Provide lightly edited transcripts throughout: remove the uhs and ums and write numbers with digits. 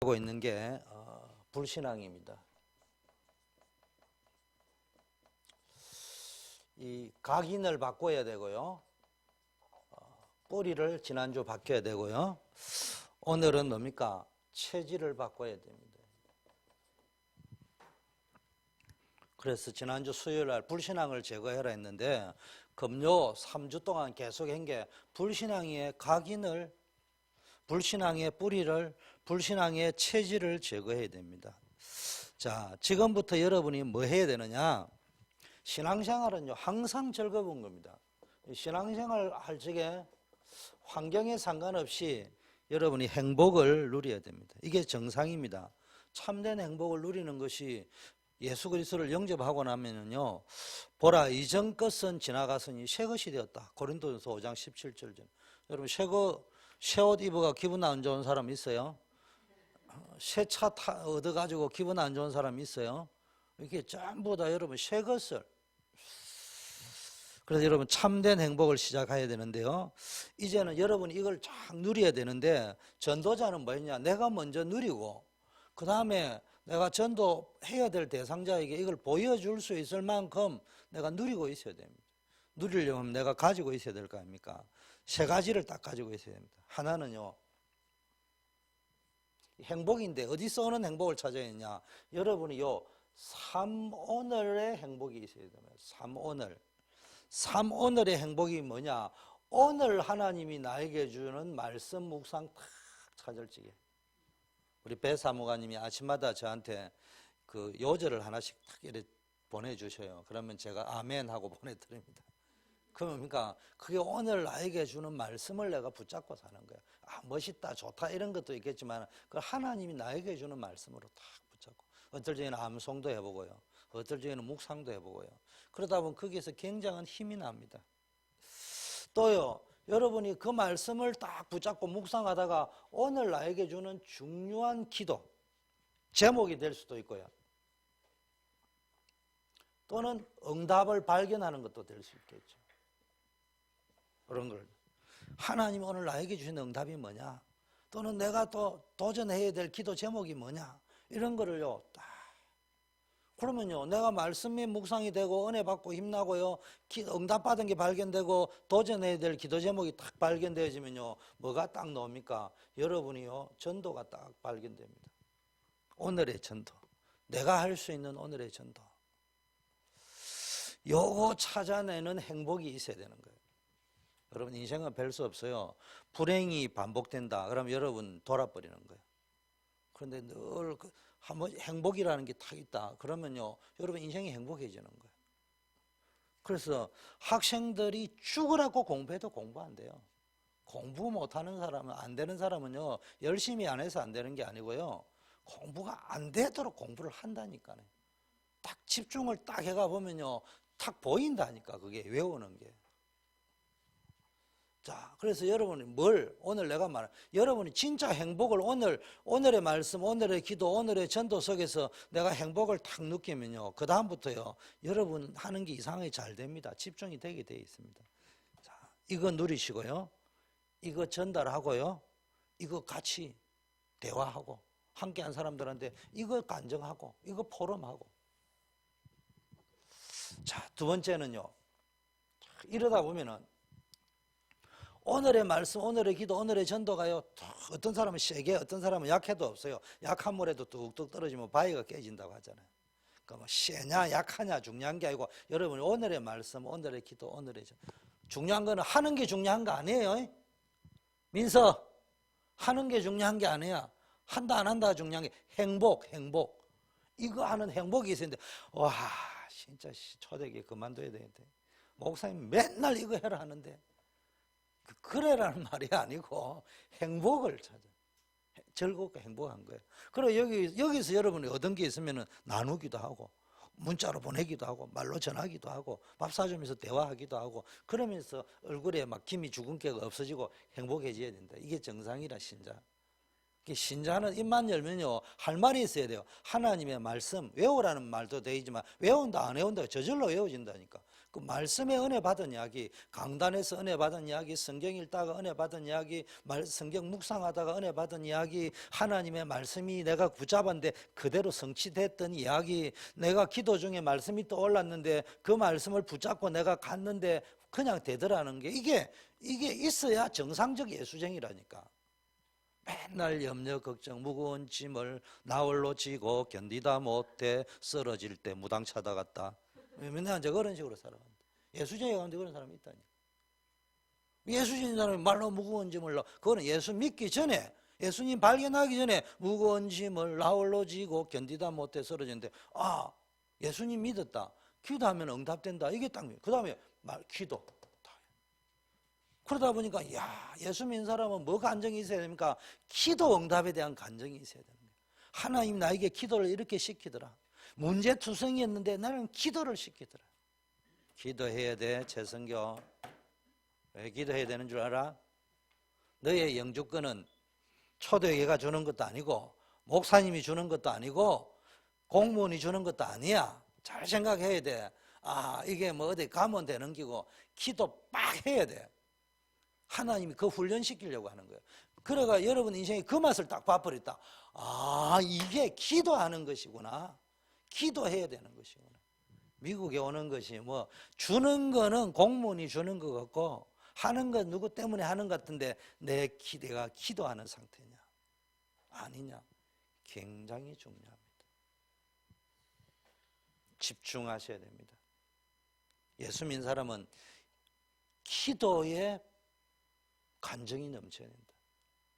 하고 있는 게 불신앙입니다. 이 각인을 바꿔야 되고요. 뿌리를 지난주 바뀌어야 되고요. 오늘은 뭡니까? 체질을 바꿔야 됩니다. 그래서 지난주 수요일 날 불신앙을 제거해라 했는데 금요 3주 동안 계속 한 게 불신앙의 각인을, 불신앙의 뿌리를, 불신앙의 체질을 제거해야 됩니다. 자, 지금부터 여러분이 뭐 해야 되느냐? 신앙생활은요 항상 즐거운 겁니다. 신앙생활 할 적에 환경에 상관없이 여러분이 행복을 누려야 됩니다. 이게 정상입니다. 참된 행복을 누리는 것이 예수 그리스도를 영접하고 나면은요, 보라 이전 것은 지나갔으니 새 것이 되었다. 고린도전서 5장 17절 전. 여러분 새 옷 입어가 기분 안 좋은 사람 있어요? 새 차 얻어가지고 기분 안 좋은 사람 있어요? 이게 전부 다 여러분 새 것을. 그래서 여러분 참된 행복을 시작해야 되는데요. 이제는 여러분이 이걸 쫙 누려야 되는데 전도자는 뭐였냐? 내가 먼저 누리고 그 다음에 내가 전도해야 될 대상자에게 이걸 보여줄 수 있을 만큼 내가 누리고 있어야 됩니다. 누리려면 내가 가지고 있어야 될 거 아닙니까? 세 가지를 딱 가지고 있어야 됩니다. 하나는요, 행복인데 어디서 오는 행복을 찾아야 했냐? 여러분이요, 3오늘의 행복이 있어야 됩니다. 3오늘. 3오늘의 행복이 뭐냐? 오늘 하나님이 나에게 주는 말씀 묵상 탁 찾을 적에. 우리 배 사무관님이 아침마다 저한테 그 요절을 하나씩 탁 이렇게 보내주셔요. 그러면 제가 아멘 하고 보내드립니다. 그러니까 그게 오늘 나에게 주는 말씀을 내가 붙잡고 사는 거야. 아, 멋있다, 좋다 이런 것도 있겠지만 그 하나님이 나에게 주는 말씀으로 탁 붙잡고, 어떨 적에는 암송도 해보고요, 어떨 적에는 묵상도 해보고요. 그러다 보면 거기에서 굉장한 힘이 납니다. 또요, 여러분이 그 말씀을 딱 붙잡고 묵상하다가 오늘 나에게 주는 중요한 기도 제목이 될 수도 있고요, 또는 응답을 발견하는 것도 될 수 있겠죠. 그런 걸 하나님이 오늘 나에게 주신 응답이 뭐냐, 또는 내가 또 도전해야 될 기도 제목이 뭐냐, 이런 거를요 딱 그러면요 내가 말씀이 묵상이 되고 은혜 받고 힘나고요 응답 받은 게 발견되고 도전해야 될 기도 제목이 딱 발견되어지면요 뭐가 딱 나옵니까? 여러분이요 전도가 딱 발견됩니다. 오늘의 전도, 내가 할 수 있는 오늘의 전도, 요거 찾아내는 행복이 있어야 되는 거예요. 여러분 인생은 별 수 없어요. 불행이 반복된다 그러면 여러분 돌아버리는 거예요. 그런데 늘 한번 행복이라는 게 딱 있다 그러면요 여러분 인생이 행복해지는 거예요. 그래서 학생들이 죽으라고 공부해도 공부 안 돼요. 공부 못하는 사람은, 안 되는 사람은요 열심히 안 해서 안 되는 게 아니고요 공부가 안 되도록 공부를 한다니까요. 딱 집중을 딱 해가 보면요 딱 보인다니까, 그게 외우는 게. 자, 그래서 여러분이 오늘 내가 말한, 여러분이 진짜 행복을 오늘의 말씀, 오늘의 기도, 오늘의 전도 속에서 내가 행복을 딱 느끼면요, 그다음부터요, 여러분 하는 게 이상하게 잘 됩니다. 집중이 되게 돼 있습니다. 자, 이거 누리시고요, 이거 전달하고요, 이거 같이 대화하고, 함께 한 사람들한테 이거 간증하고, 이거 포럼하고. 자, 두 번째는요, 이러다 보면은 오늘의 말씀, 오늘의 기도, 오늘의 전도가요 어떤 사람은 세게, 어떤 사람은 약해도 없어요. 약한 물에도 뚝뚝 떨어지면 바위가 깨진다고 하잖아요. 그러니까 뭐 세냐 약하냐 중요한 게 아니고 여러분이 오늘의 말씀, 오늘의 기도, 오늘의 전도, 중요한 거는 하는 게 중요한 거 아니에요. 민서, 하는 게 중요한 게 아니야. 한다 안 한다 중요한 게 행복. 이거 하는 행복이 있었는데 와 진짜 초대교회 그만둬야 되는데 목사님 맨날 이거 해라 하는데 그래라는 말이 아니고 행복을 찾아. 즐겁고 행복한 거예요. 그리고 여기서 여러분이 얻은 게 있으면 나누기도 하고, 문자로 보내기도 하고, 말로 전하기도 하고, 밥 사주면서 대화하기도 하고, 그러면서 얼굴에 막 김이 죽은 게가 없어지고 행복해져야 된다. 이게 정상이라, 신자. 신자는 입만 열면요 할 말이 있어야 돼요. 하나님의 말씀 외우라는 말도 되지만 외운다 안 외운다 저절로 외워진다니까. 그 말씀에 은혜 받은 이야기, 강단에서 은혜 받은 이야기, 성경 읽다가 은혜 받은 이야기, 성경 묵상하다가 은혜 받은 이야기, 하나님의 말씀이 내가 붙잡았는데 그대로 성취됐던 이야기, 내가 기도 중에 말씀이 떠올랐는데 그 말씀을 붙잡고 내가 갔는데 그냥 되더라는 게 이게 있어야 정상적 예수쟁이라니까. 맨날 염려 걱정 무거운 짐을 나홀로 지고 견디다 못해 쓰러질 때 무당차다 갔다. 맨날 이제 그런 식으로 살아간다. 예수쟁이 가운데 그런 사람이 있다니까. 예수쟁이 사람이 말로 무거운 짐을 그거는 예수 믿기 전에, 예수님 발견하기 전에 무거운 짐을 나홀로 지고 견디다 못해 쓰러지는데, 아, 예수님 믿었다, 기도하면 응답된다, 이게 딱. 그 다음에 기도. 그러다 보니까 야, 예수 믿는 사람은 뭐 간정이 있어야 됩니까? 기도 응답에 대한 간정이 있어야 되는 거예요. 하나님 나에게 기도를 이렇게 시키더라. 문제투성이었는데 나는 기도를 시키더라. 기도해야 돼, 최성교. 왜 기도해야 되는 줄 알아? 너의 영주권은 초대교회가 주는 것도 아니고 목사님이 주는 것도 아니고 공무원이 주는 것도 아니야. 잘 생각해야 돼. 아, 이게 뭐 어디 가면 되는 기고 기도 빡 해야 돼. 하나님이 그 훈련시키려고 하는 거예요. 그래가 여러분 인생에 그 맛을 딱 봐버렸다. 아, 이게 기도하는 것이구나. 기도해야 되는 것이구나. 미국에 오는 것이 뭐 주는 거는 공무원이 주는 것 같고 하는 건 누구 때문에 하는 것 같은데 내가 기도하는 상태냐 아니냐 굉장히 중요합니다. 집중하셔야 됩니다. 예수 믿는 사람은 기도에 간정이 넘쳐야 된다.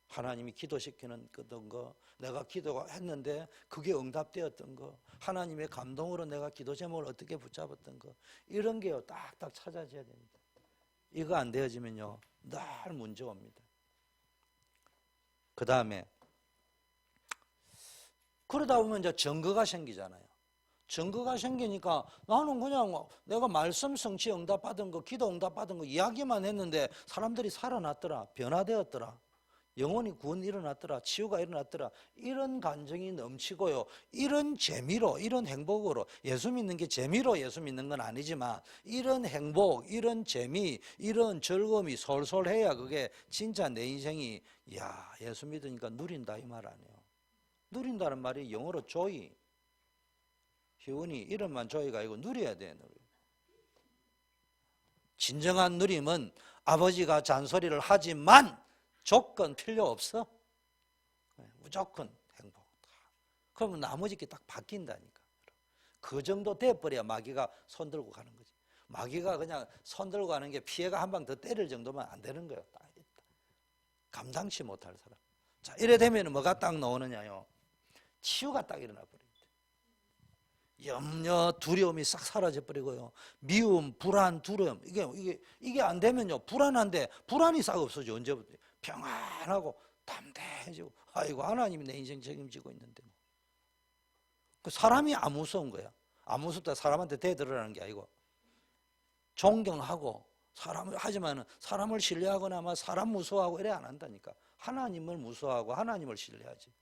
하나님이 기도시키는 어떤 거, 내가 기도가 했는데 그게 응답되었던 거, 하나님의 감동으로 내가 기도 제목을 어떻게 붙잡았던 거, 이런 게요 딱딱 찾아져야 됩니다. 이거 안 되어지면요 늘 문제 옵니다. 그 다음에 그러다 보면 이제 증거가 생기잖아요. 증거가 생기니까 나는 그냥 내가 말씀 성취 응답 받은 거, 기도 응답 받은 거 이야기만 했는데 사람들이 살아났더라, 변화되었더라, 영혼이 구원 일어났더라, 치유가 일어났더라, 이런 감정이 넘치고요. 이런 재미로, 이런 행복으로, 예수 믿는 게 재미로 예수 믿는 건 아니지만 이런 행복, 이런 재미, 이런 즐거움이 솔솔해야 그게 진짜 내 인생이 야, 예수 믿으니까 누린다 이 말 아니에요. 누린다는 말이 영어로 joy, 희원이 이름만 joy가 아니고 누려야 돼. 진정한 누림은 아버지가 잔소리를 하지만 조건 필요 없어. 무조건 행복. 그러면 나머지 게 딱 바뀐다니까. 그 정도 돼버려야 마귀가 손들고 가는 거지. 마귀가 그냥 손들고 가는 게 피해가 한 방 더 때릴 정도만 안 되는 거예요. 감당치 못할 사람. 자, 이래 되면 뭐가 딱 나오느냐요. 치유가 딱 일어나 버립니다. 염려, 두려움이 싹 사라져 버리고요. 미움, 불안, 두려움, 이게 안 되면요. 불안한데 불안이 싹 없어져. 언제부터? 평안하고 담대해지고, 아이고 하나님이 내 인생 책임지고 있는데 뭐. 그 사람이 안 무서운 거야. 안 무섭다 사람한테 대들으라는 게 아니고 존경하고 사람을 하지만은 사람을 신뢰하거나 막 사람 무서워하고 이래 안 한다니까. 하나님을 무서워하고 하나님을 신뢰하지.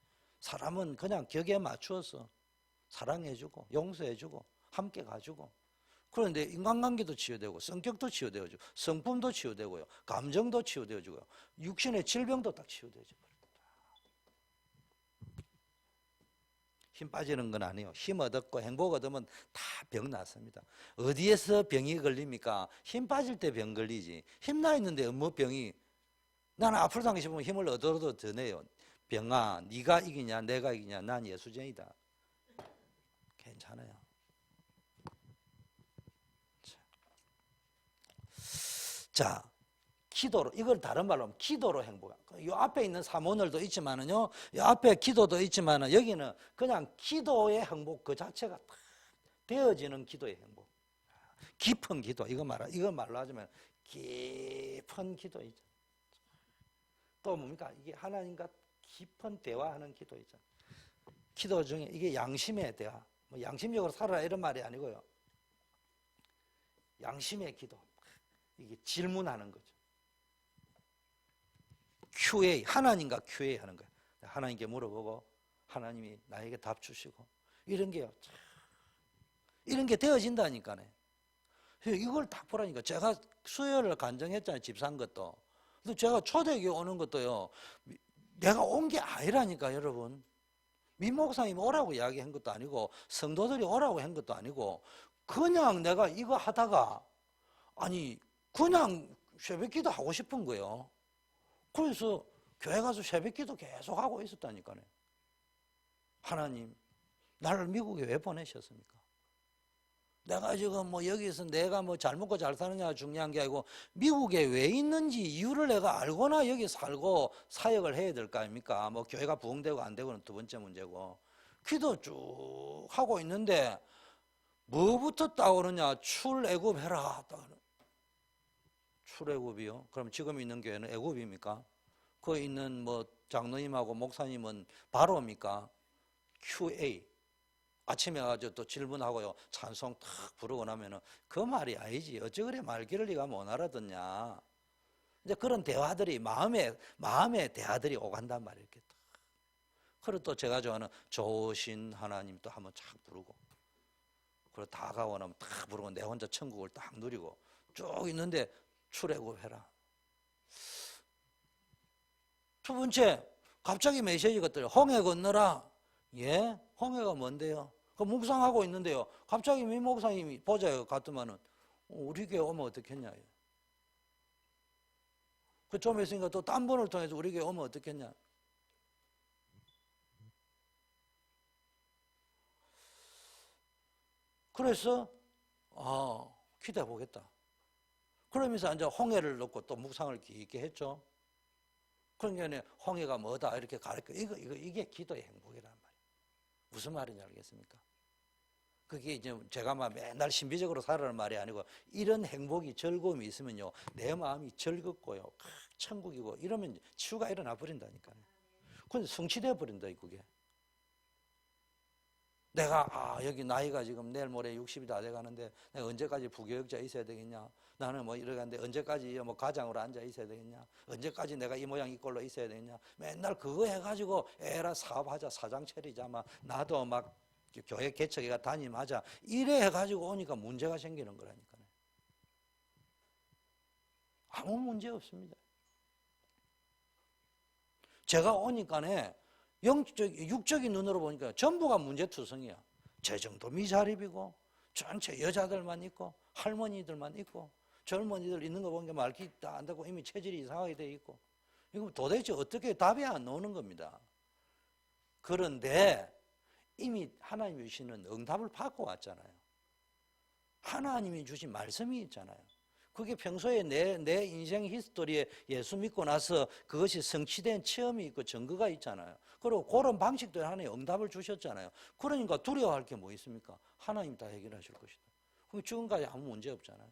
사람은 그냥 격에 맞추어서 사랑해주고 용서해주고 함께 가주고. 그런데 인간관계도 치유되고 성격도 치유되어지고 성품도 치유되고요, 감정도 치유되어지고요, 육신의 질병도 딱 치유되어져 버립니다. 힘 빠지는 건 아니에요. 힘 얻었고 행복 얻으면 다 병 났습니다. 어디에서 병이 걸립니까? 힘 빠질 때 병 걸리지. 힘 나 있는데 뭐 병이. 나는 앞으로 당시 보면 힘을 얻어도 더 내요. 병아, 네가 이기냐 내가 이기냐, 난 예수쟁이다. 괜찮아요. 자, 기도로, 이걸 다른 말로 하면 기도로 행복한. 이 앞에 있는 사모늘도 있지만은요, 이 앞에 기도도 있지만은 여기는 그냥 기도의 행복 그 자체가 딱 되어지는 기도의 행복. 깊은 기도, 이거 말로 하자면 깊은 기도이죠. 또 뭡니까? 이게 하나님과 깊은 대화하는 기도이죠. 기도 중에 이게 양심의 대화, 뭐 양심적으로 살아라 이런 말이 아니고요. 양심의 기도. 이게 질문하는 거죠. QA, 하나님과 QA 하는 거예요. 하나님께 물어보고 하나님이 나에게 답 주시고 이런 게요. 이런 게 되어진다니까요. 이걸 딱 보라니까. 제가 수요일을 간증했잖아요. 집 산 것도. 근데 제가 초대교회 오는 것도요. 내가 온 게 아니라니까 여러분. 민 목사님 오라고 이야기한 것도 아니고 성도들이 오라고 한 것도 아니고 그냥 내가 이거 하다가 아니 그냥 새벽기도 하고 싶은 거예요. 그래서 교회 가서 새벽기도 계속 하고 있었다니까요. 하나님 나를 미국에 왜 보내셨습니까? 내가 지금 뭐 여기서 내가 뭐 잘 먹고 잘 사느냐가 중요한 게 아니고 미국에 왜 있는지 이유를 내가 알고나 여기 살고 사역을 해야 될 거 아닙니까? 뭐 교회가 부흥되고 안 되고는 두 번째 문제고 기도 쭉 하고 있는데 뭐부터 따오느냐? 출애굽해라. 출애굽이요? 그럼 지금 있는 교회는 애굽입니까? 거기 있는 뭐 장로님하고 목사님은 바로입니까? QA. 아침에 가서 또 질문하고요. 찬송 탁 부르고 나면은 그 말이 아니지. 어째 그래 말귀를 네가 못 알아듣냐. 이제 그런 대화들이 마음의 대화들이 오간단 말이에요. 그리고 또 제가 좋아하는 좋으신 하나님 또 한번 착 부르고 그리고 다 가고 나면 탁 부르고 내 혼자 천국을 딱 누리고 쭉 있는데 출애굽해라. 두 번째 갑자기 메시지가 떠요. 홍해 건너라. 예? 홍해가 뭔데요? 그 묵상하고 있는데요. 갑자기 민 목사님이 보자요. 갔더만은 우리 교회 오면 어떻겠냐. 그 좀 있으니까 또 딴 분을 통해서 우리 교회 오면 어떻겠냐. 그래서 기대해 보겠다. 그러면서 이제 홍해를 넣고 또 묵상을 깊게 했죠. 그러니까 홍해가 뭐다 이렇게 가르쳐. 이게 기도의 행복이란 말이에요. 무슨 말인지 알겠습니까? 그게 이제 제가 막 맨날 신비적으로 살아라는 말이 아니고 이런 행복이 즐거움이 있으면요 내 마음이 즐겁고요 천국이고 이러면 치유가 일어나 버린다니까요. 근데 성취되어 버린다 그게. 내가 여기 나이가 지금 내일 모레 60이 다 돼가는데 내가 언제까지 부교육자 있어야 되겠냐? 나는 뭐 이러는데 언제까지 뭐 가장으로 앉아 있어야 되겠냐? 언제까지 내가 이 모양 이 꼴로 있어야 되겠냐? 맨날 그거 해가지고 에라 사업하자 사장 차리자 막 나도 막 교회 개척회가 담임하자 이래 해가지고 오니까 문제가 생기는 거라니까요. 아무 문제 없습니다. 제가 오니까네 육적인 눈으로 보니까 전부가 문제투성이야. 재정도 미자립이고 전체 여자들만 있고 할머니들만 있고 젊은이들 있는 거 보니까 말기 다 안 되고 이미 체질이 이상하게 돼 있고 이거 도대체 어떻게 답이 안 나오는 겁니다. 그런데 이미 하나님이 주시는 응답을 받고 왔잖아요. 하나님이 주신 말씀이 있잖아요. 그게 평소에 내 인생 히스토리에 예수 믿고 나서 그것이 성취된 체험이 있고 증거가 있잖아요. 그리고 그런 방식대로 하나님 응답을 주셨잖아요. 그러니까 두려워할 게 뭐 있습니까? 하나님 다 해결하실 것이다. 그럼 지금까지 아무 문제 없잖아요.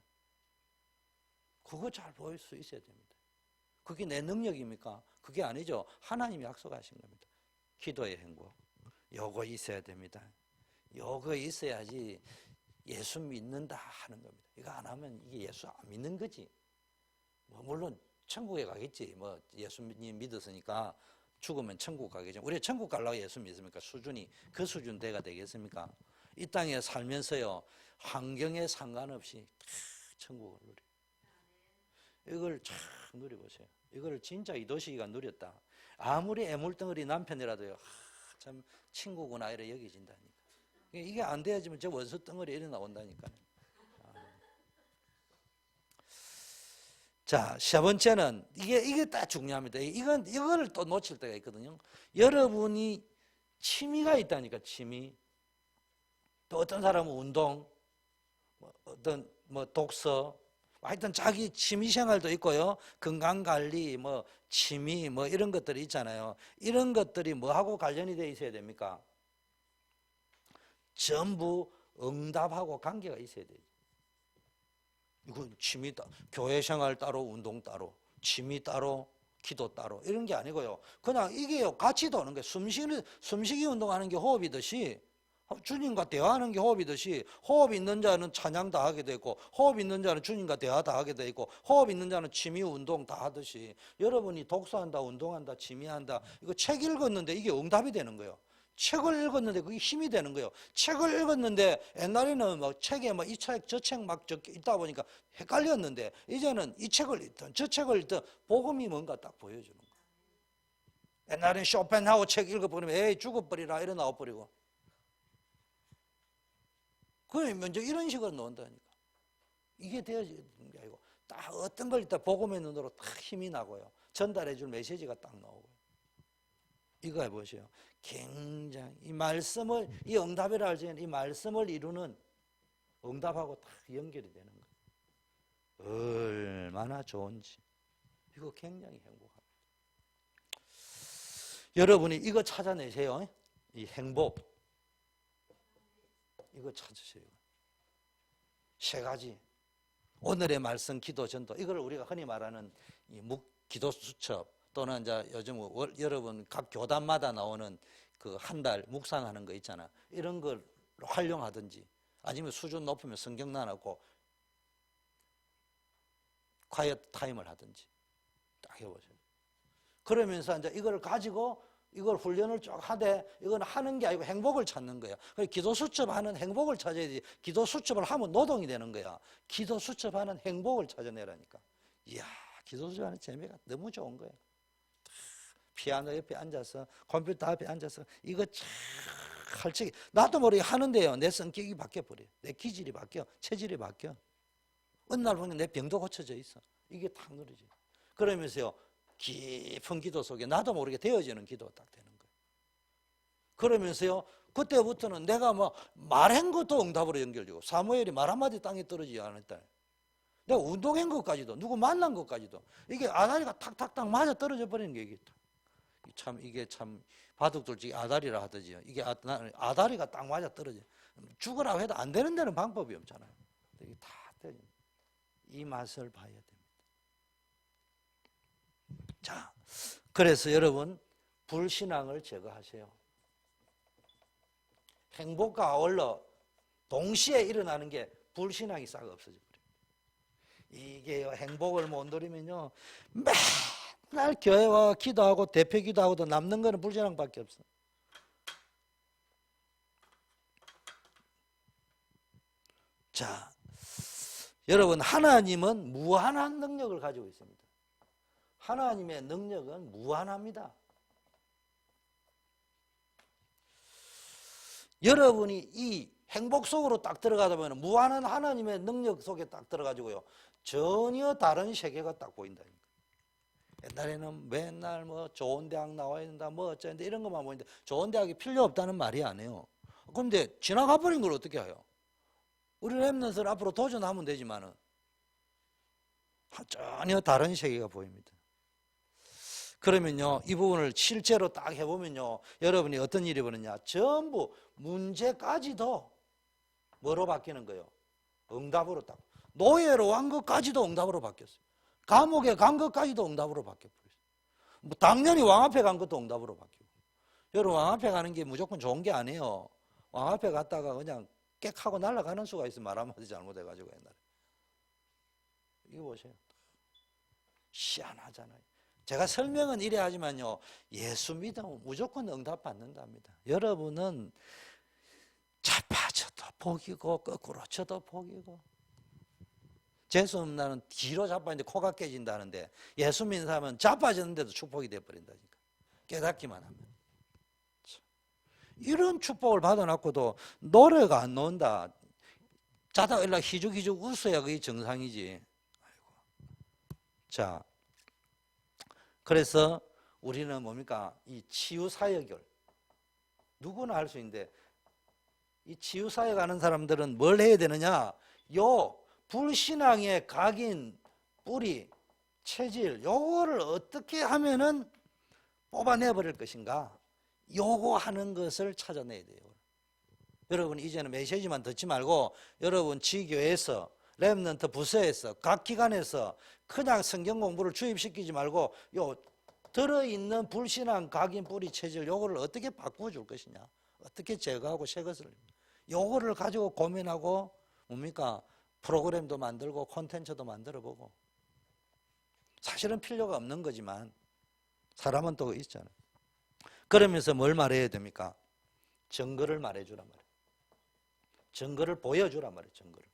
그거 잘 보일 수 있어야 됩니다. 그게 내 능력입니까? 그게 아니죠. 하나님이 약속하신 겁니다. 기도의 행복. 요거 있어야 됩니다. 요거 있어야지 예수 믿는다 하는 겁니다. 이거 안 하면 이게 예수 안 믿는 거지. 뭐 물론 천국에 가겠지. 뭐 예수님 믿었으니까 죽으면 천국 가겠죠. 우리 천국 가려고 예수 믿습니까? 수준이 그 수준 대가 되겠습니까? 이 땅에 살면서요 환경에 상관없이 천국을 누려. 이걸 참 누려보세요. 이걸 진짜 이도식이가 누렸다. 아무리 애물덩어리 남편이라도요 참 친구구나 이래 여겨진다니까. 이게 안 돼야지만 저 원수 덩어리 이래 나온다니까요. 자, 세 번째는 이게 딱 중요합니다. 이걸 또 놓칠 때가 있거든요. 여러분이 취미가 있다니까 취미. 또 어떤 사람은 운동, 어떤 뭐 독서, 하여튼 자기 취미 생활도 있고요. 건강 관리, 뭐 취미, 뭐 이런 것들이 있잖아요. 이런 것들이 뭐하고 관련이 돼 있어야 됩니까? 전부 응답하고 관계가 있어야 돼요. 이건 취미 따로, 교회 생활 따로, 운동 따로, 취미 따로, 기도 따로 이런 게 아니고요. 그냥 이게요 같이 도는 거예요. 숨쉬기 운동하는 게 호흡이듯이 주님과 대화하는 게 호흡이듯이 호흡 있는 자는 찬양 다 하게 되고 호흡 있는 자는 주님과 대화 다 하게 되고 호흡 있는 자는 취미 운동 다 하듯이 여러분이 독서한다, 운동한다, 취미한다 이거 책 읽었는데 이게 응답이 되는 거예요. 책을 읽었는데 그게 힘이 되는 거예요. 책을 읽었는데 옛날에는 막 책에 막 이 책 저 책 막 적혀 있다 보니까 헷갈렸는데 이제는 이 책을 읽든 저 책을 읽든 복음이 뭔가 딱 보여주는 거예요. 옛날에는 쇼펜하우 책 읽어버리면 에이 죽어버리라 이래 나와버리고 그러면 먼저 이런 식으로 나온다니까. 이게 되어지는 게 아니고 딱 어떤 걸 일단 복음의 눈으로 딱 힘이 나고요. 전달해 줄 메시지가 딱 나오고요. 이거 해보세요. 굉장히 이 말씀을 이 응답이라 할 때는 이 말씀을 이루는 응답하고 딱 연결이 되는 거예요. 얼마나 좋은지. 이거 굉장히 행복합니다. 여러분이 이거 찾아내세요. 이 행복. 이거 찾으세요. 세 가지. 오늘의 말씀, 기도, 전도. 이걸 우리가 흔히 말하는 이 기도 수첩 또는 이제 요즘 여러분 각 교단마다 나오는 그 한 달 묵상하는 거 있잖아. 이런 걸 활용하든지 아니면 수준 높으면 성경 나누고 콰이어트 타임을 하든지 딱 해보세요. 그러면서 이제 이걸 가지고 이걸 훈련을 쭉 하되 이건 하는 게 아니고 행복을 찾는 거야. 기도 수첩하는 행복을 찾아야지. 기도 수첩을 하면 노동이 되는 거야. 기도 수첩하는 행복을 찾아내라니까. 이야, 기도 수첩하는 재미가 너무 좋은 거야. 피아노 옆에 앉아서 컴퓨터 앞에 앉아서 이거 참 할적이 나도 모르게 하는데요. 내 성격이 바뀌어버려요. 내 기질이 바뀌어. 체질이 바뀌어. 어느 날 보면 내 병도 고쳐져 있어. 이게 탁 누르지. 그러면서요. 깊은 기도 속에 나도 모르게 되어지는 기도가 딱 되는 거예요. 그러면서요. 그때부터는 내가 뭐 말한 것도 응답으로 연결되고 사무엘이 말 한마디 땅에 떨어지지 않았다. 내가 운동한 것까지도 누구 만난 것까지도 이게 아다리가 탁탁탁 맞아 떨어져 버리는 게 이게 참 바둑돌지 아다리라 하더지요. 이게 아다리가 딱 맞아 떨어져. 죽으라고 해도 안 되는 데는 방법이 없잖아요. 이게 다 되죠. 이 맛을 봐야 됩니다. 자, 그래서 여러분 불신앙을 제거하세요. 행복과 아울러 동시에 일어나는 게 불신앙이 싹 없어져 버려요. 이게 행복을 못 누리면요 맨날 교회 와 기도하고 대표 기도하고도 남는 거는 불신앙밖에 없어. 자, 여러분 하나님은 무한한 능력을 가지고 있습니다. 하나님의 능력은 무한합니다. 여러분이 이 행복 속으로 딱 들어가다 보면 무한한 하나님의 능력 속에 딱 들어가지고요. 전혀 다른 세계가 딱 보인다니까. 옛날에는 맨날 뭐 좋은 대학 나와야 된다, 뭐 어쩌는데 이런 것만 보이는데 좋은 대학이 필요 없다는 말이 아니에요. 그런데 지나가 버린 걸 어떻게 해요? 우리 랩런트는 앞으로 도전하면 되지만은 전혀 다른 세계가 보입니다. 그러면요, 이 부분을 실제로 딱 해보면요, 여러분이 어떤 일이 벌어지냐, 전부 문제까지도 뭐로 바뀌는 거예요? 응답으로 딱. 노예로 간 것까지도 응답으로 바뀌었어요. 감옥에 간 것까지도 응답으로 바뀌어버렸어요. 뭐 당연히 왕 앞에 간 것도 응답으로 바뀌고. 여러분, 왕 앞에 가는 게 무조건 좋은 게 아니에요. 왕 앞에 갔다가 그냥 깨하고 날아가는 수가 있어요. 말 한마디 잘못해가지고 옛날에. 이거 보세요. 희한하잖아요. 제가 설명은 이래 하지만요, 예수 믿으면 무조건 응답 받는답니다. 여러분은 자빠져도 복이고 거꾸로 쳐도 복이고. 재수없는 날은 뒤로 자빠졌는데 코가 깨진다는데 예수 믿는 사람은 자빠졌는데도 축복이 돼버린다니까. 깨닫기만 하면. 이런 축복을 받아놨고도 노래가 안 나온다. 자다가 일라 희죽희죽 웃어야 그게 정상이지. 아이고. 자, 그래서 우리는 뭡니까? 이 치유사역을 누구나 할 수 있는데 이 치유사역 하는 사람들은 뭘 해야 되느냐? 요 불신앙의 각인, 뿌리, 체질 요거를 어떻게 하면은 뽑아내버릴 것인가? 요거 하는 것을 찾아내야 돼요. 여러분 이제는 메시지만 듣지 말고 여러분 지교에서 렘넌트 부서에서 각 기관에서 그냥 성경 공부를 주입시키지 말고 요 들어있는 불신앙 각인 뿌리 체질 요거를 어떻게 바꿔줄 것이냐, 어떻게 제거하고 새 것을 요거를 가지고 고민하고 뭡니까 프로그램도 만들고 콘텐츠도 만들어보고. 사실은 필요가 없는 거지만 사람은 또 있잖아요. 그러면서 뭘 말해야 됩니까? 증거를 말해주란 말이에요. 증거를 보여주란 말이에요. 증거를.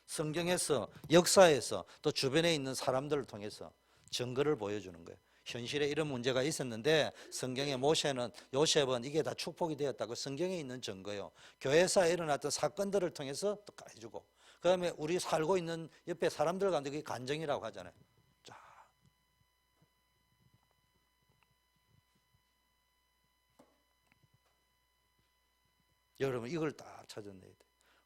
성경에서, 역사에서, 또 주변에 있는 사람들을 통해서 증거를 보여주는 거예요. 현실에 이런 문제가 있었는데 성경에 모세는, 요셉은 이게 다 축복이 되었다고 성경에 있는 증거요. 교회사에 일어났던 사건들을 통해서 또 해주고, 그 다음에 우리 살고 있는 옆에 사람들 가운데 그게 간증이라고 하잖아요. 자, 여러분 이걸 딱 찾아내야 돼요.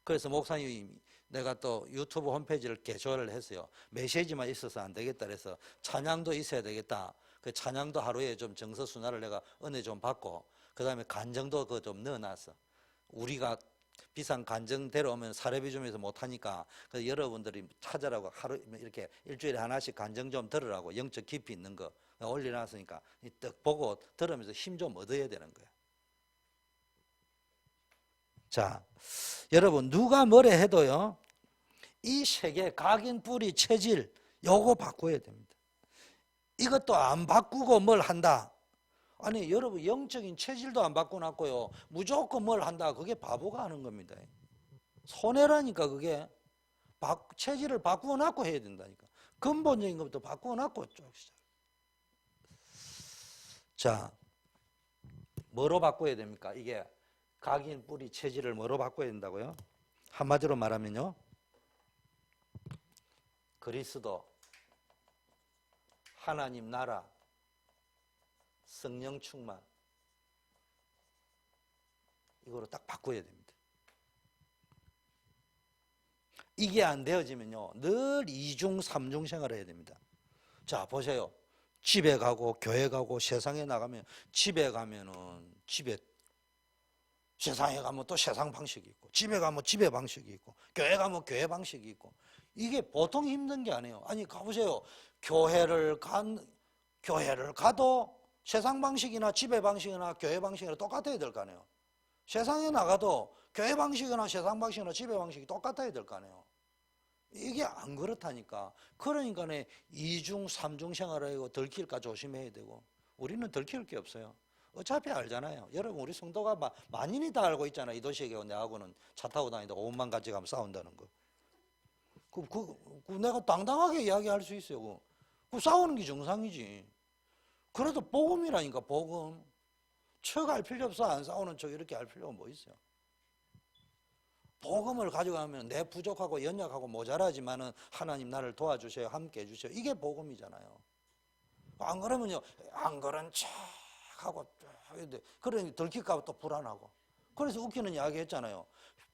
그래서 목사님이 내가 또 유튜브 홈페이지를 개조를 했어요. 메시지만 있어서 안 되겠다 그래서 찬양도 있어야 되겠다. 그 찬양도 하루에 좀 정서순환을 내가 은혜 좀 받고, 그 다음에 간정도 그거 좀 넣어놨어. 우리가 비싼 간정 데려오면 사례비 주면서 못하니까, 그래서 여러분들이 찾으라고 하루 이렇게 일주일에 하나씩 간정 좀 들으라고, 영적 깊이 있는 거 올려놨으니까 딱 보고 들으면서 힘 좀 얻어야 되는 거야. 자, 여러분 누가 뭐래 해도요, 이 세계 각인, 뿌리, 체질 요거 바꿔야 됩니다. 이것도 안 바꾸고 뭘 한다? 아니 여러분 영적인 체질도 안 바꿔놨고요, 무조건 뭘 한다? 그게 바보가 하는 겁니다. 손해라니까. 그게 체질을 바꾸어놨고 해야 된다니까. 근본적인 것부터 바꾸어놨고 쭉 시작. 자, 뭐로 바꿔야 됩니까? 이게 각인, 뿌리, 체질을 뭐로 바꿔야 된다고요? 한마디로 말하면요, 그리스도, 하나님 나라, 성령 충만, 이거로 딱 바꿔야 됩니다. 이게 안 되어지면요, 늘 이중 삼중 생활을 해야 됩니다. 자, 보세요. 집에 가고 교회 가고 세상에 나가면, 집에 가면은 집에, 세상에 가면 또 세상 방식이 있고, 집에 가면 집의 방식이 있고, 교회 가면 교회 방식이 있고, 이게 보통 힘든 게 아니에요. 아니 가보세요. 교회를 가도 세상 방식이나 집의 방식이나 교회 방식이나 똑같아야 될 거 아니에요. 세상에 나가도 교회 방식이나 세상 방식이나 집의 방식이 똑같아야 될 거 아니에요. 이게 안 그렇다니까. 그러니까 이중 삼중 생활을 하고 들킬까 조심해야 되고. 우리는 들킬 게 없어요. 어차피 알잖아요. 여러분 우리 성도가 만인이 다 알고 있잖아요. 이 도시에 내하고는 차 타고 다니다 옷만 같이 가면 싸운다는 거. 내가 당당하게 이야기할 수 있어요. 싸우는 게 정상이지. 그래도 복음이라니까. 복음. 척 할 필요 없어. 안 싸우는 척 이렇게 할 필요가 뭐 있어요. 복음을 가져가면 내 부족하고 연약하고 모자라지만은 하나님 나를 도와주세요, 함께 해주세요. 이게 복음이잖아요. 안 그러면요, 안 그런 척 하고 그러니 들킬까 봐 또 불안하고. 그래서 웃기는 이야기 했잖아요.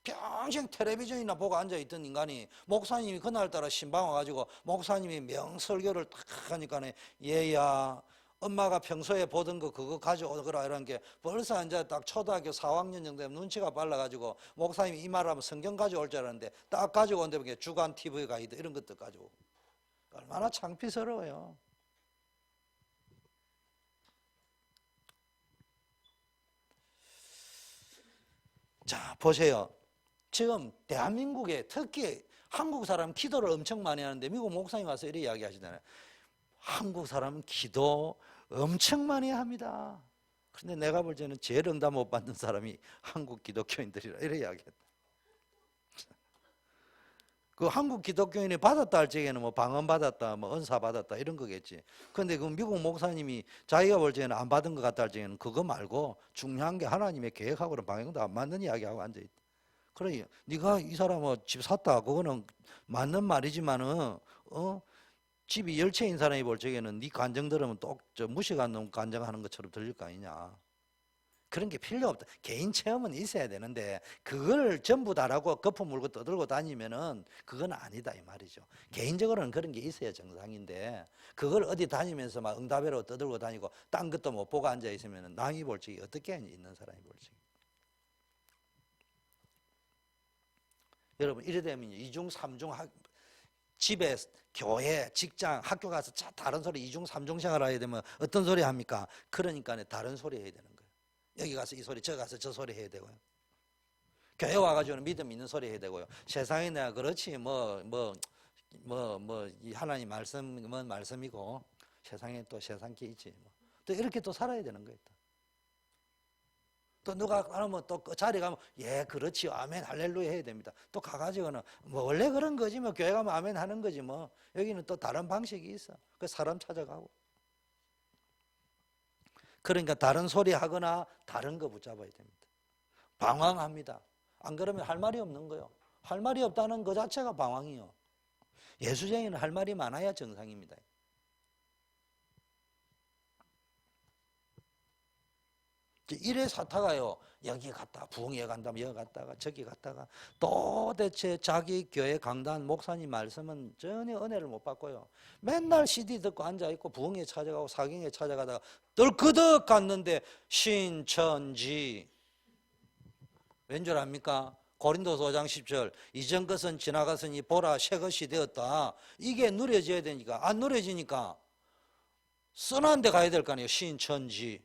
평생 텔레비전이나 보고 앉아있던 인간이, 목사님이 그날따라 신방 와가지고 목사님이 명설교를 딱 하니까 얘야 엄마가 평소에 보던 거 그거 가져오거라 이런 게, 벌써 이제 딱 초등학교 4학년 정도 되면 눈치가 빨라가지고 목사님이 이 말하면 성경 가져올 줄 알았는데 딱 가지고 온데 주간 TV 가이드 이런 것도 가지고. 얼마나 창피스러워요. 자, 보세요. 지금 대한민국에, 특히 한국 사람 기도를 엄청 많이 하는데, 미국 목사님 와서 이렇게 이야기하시잖아요. 한국 사람은 기도 엄청 많이 합니다. 그런데 내가 볼 때는 제일 응답 못 받는 사람이 한국 기독교인들이라 이렇게 이야기했다. 그 한국 기독교인이 받았다 할 적에는 뭐 방언 받았다, 뭐 은사 받았다 이런 거겠지. 그런데 그 미국 목사님이 자기가 볼 적에는 안 받은 것 같다 할 적에는 그거 말고 중요한 게 하나님의 계획하고는 방향도 안 맞는 이야기하고 앉아있다. 그래, 네가 이 사람은 집 샀다, 그거는 맞는 말이지만은 집이 10채인 사람이 볼 적에는 네 간증 들으면 또 무식한 놈 간증하는 것처럼 들릴 거 아니냐. 그런 게 필요 없다. 개인 체험은 있어야 되는데 그걸 전부 다라고 거품 물고 떠들고 다니면은 그건 아니다 이 말이죠. 개인적으로는 그런 게 있어야 정상인데, 그걸 어디 다니면서 막 응답회로 떠들고 다니고 딴 것도 못 보고 앉아 있으면은 남이 볼 적이 어떻게 있는 사람이 볼 적이. 여러분 이래 되면 이중 삼중 집에, 교회, 직장, 학교 가서 다른 소리 이중 삼중 생활을 해야 되면 어떤 소리 합니까? 그러니까 다른 소리 해야 되는 거예요. 여기 가서 이 소리, 저 가서 저 소리 해야 되고요. 교회 와가지고는 믿음 있는 소리 해야 되고요. 세상에 내가 그렇지 이 하나님 말씀은 말씀이고 세상에 또 세상 게 있지 또 이렇게 또 살아야 되는 거예요. 또 누가 하면 또 그 자리 가면 예 그렇지요 아멘 할렐루야 해야 됩니다. 또 가가지고는 뭐 원래 그런 거지 뭐 교회 가면 아멘 하는 거지 뭐 여기는 또 다른 방식이 있어. 그 사람 찾아가고. 그러니까 다른 소리 하거나 다른 거 붙잡아야 됩니다. 방황합니다. 안 그러면 할 말이 없는 거예요. 할 말이 없다는 그 자체가 방황이요. 예수쟁이는 할 말이 많아야 정상입니다. 이래 사타가요. 여기 갔다 부흥회 간다면 여기 갔다가 저기 갔다가 도대체 자기 교회 강단 목사님 말씀은 전혀 은혜를 못 받고요. 맨날 CD 듣고 앉아있고 부흥회 찾아가고 사경회 찾아가다가 덜그덕 갔는데 신천지 왠 줄 압니까? 고린도서 5장 10절 이전 것은 지나갔으니 보라 새 것이 되었다. 이게 누려져야 되니까 안 누려지니까 써난 데 가야 될 거 아니에요. 신천지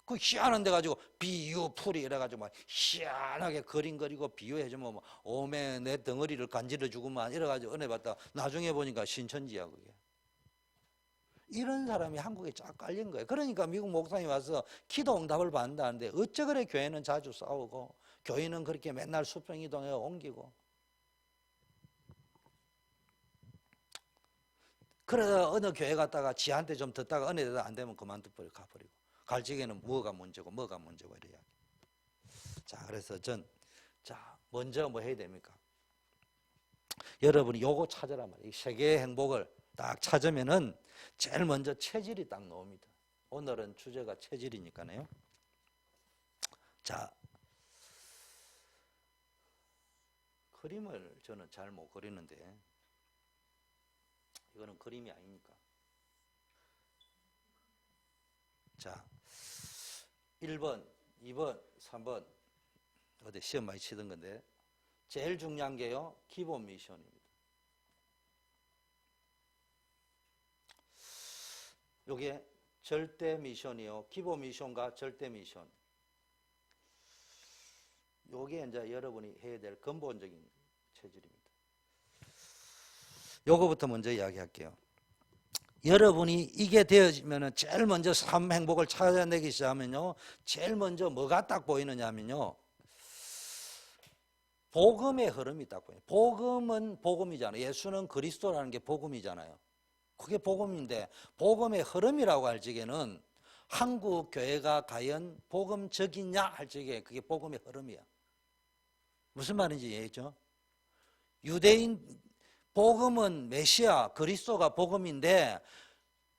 그 희한한 데 가지고 비유 풀이 이래가지고 막 희한하게 그림 그리고 비유해주면 뭐 오메 내 덩어리를 간지러 주고만 이래가지고 은혜 받다 나중에 보니까 신천지야 그게. 이런 사람이 한국에 쫙 깔린 거예요. 그러니까 미국 목사님 와서 기도 응답을 받는다는데 어째 그래 교회는 자주 싸우고 교회는 그렇게 맨날 수평 이동해 옮기고. 그래서 어느 교회 갔다가 지한테 좀 듣다가 은혜 되다 안 되면 그만둬버리고 가버리고. 갈 적에는 뭐가 문제고 이래야. 자, 그래서 먼저 뭐 해야 됩니까? 여러분이 요거 찾으란 말이에요. 이 세계의 행복을 딱 찾으면은 제일 먼저 체질이 딱 나옵니다. 오늘은 주제가 체질이니까요. 자, 그림을 저는 잘 못 그리는데 이거는 그림이 아니니까. 자, 1번, 2번, 3번 어디 시험 많이 치던 건데 제일 중요한 게요. 기본 미션입니다. 요게 절대 미션이요. 기본 미션과 절대 미션. 요게 이제 여러분이 해야 될 근본적인 체질입니다. 요거부터 먼저 이야기할게요. 여러분이 이게 되어지면은 제일 먼저 삶 행복을 찾아내기 시작하면요. 제일 먼저 뭐가 딱 보이느냐 하면요. 복음의 흐름이 딱 보여요. 복음은 복음이잖아요. 예수는 그리스도라는 게 복음이잖아요. 그게 복음인데 복음의 흐름이라고 할 적에는 한국 교회가 과연 복음적이냐 할 적에 그게 복음의 흐름이야. 무슨 말인지 이해했죠? 유대인 복음은 메시아 그리스도가 복음인데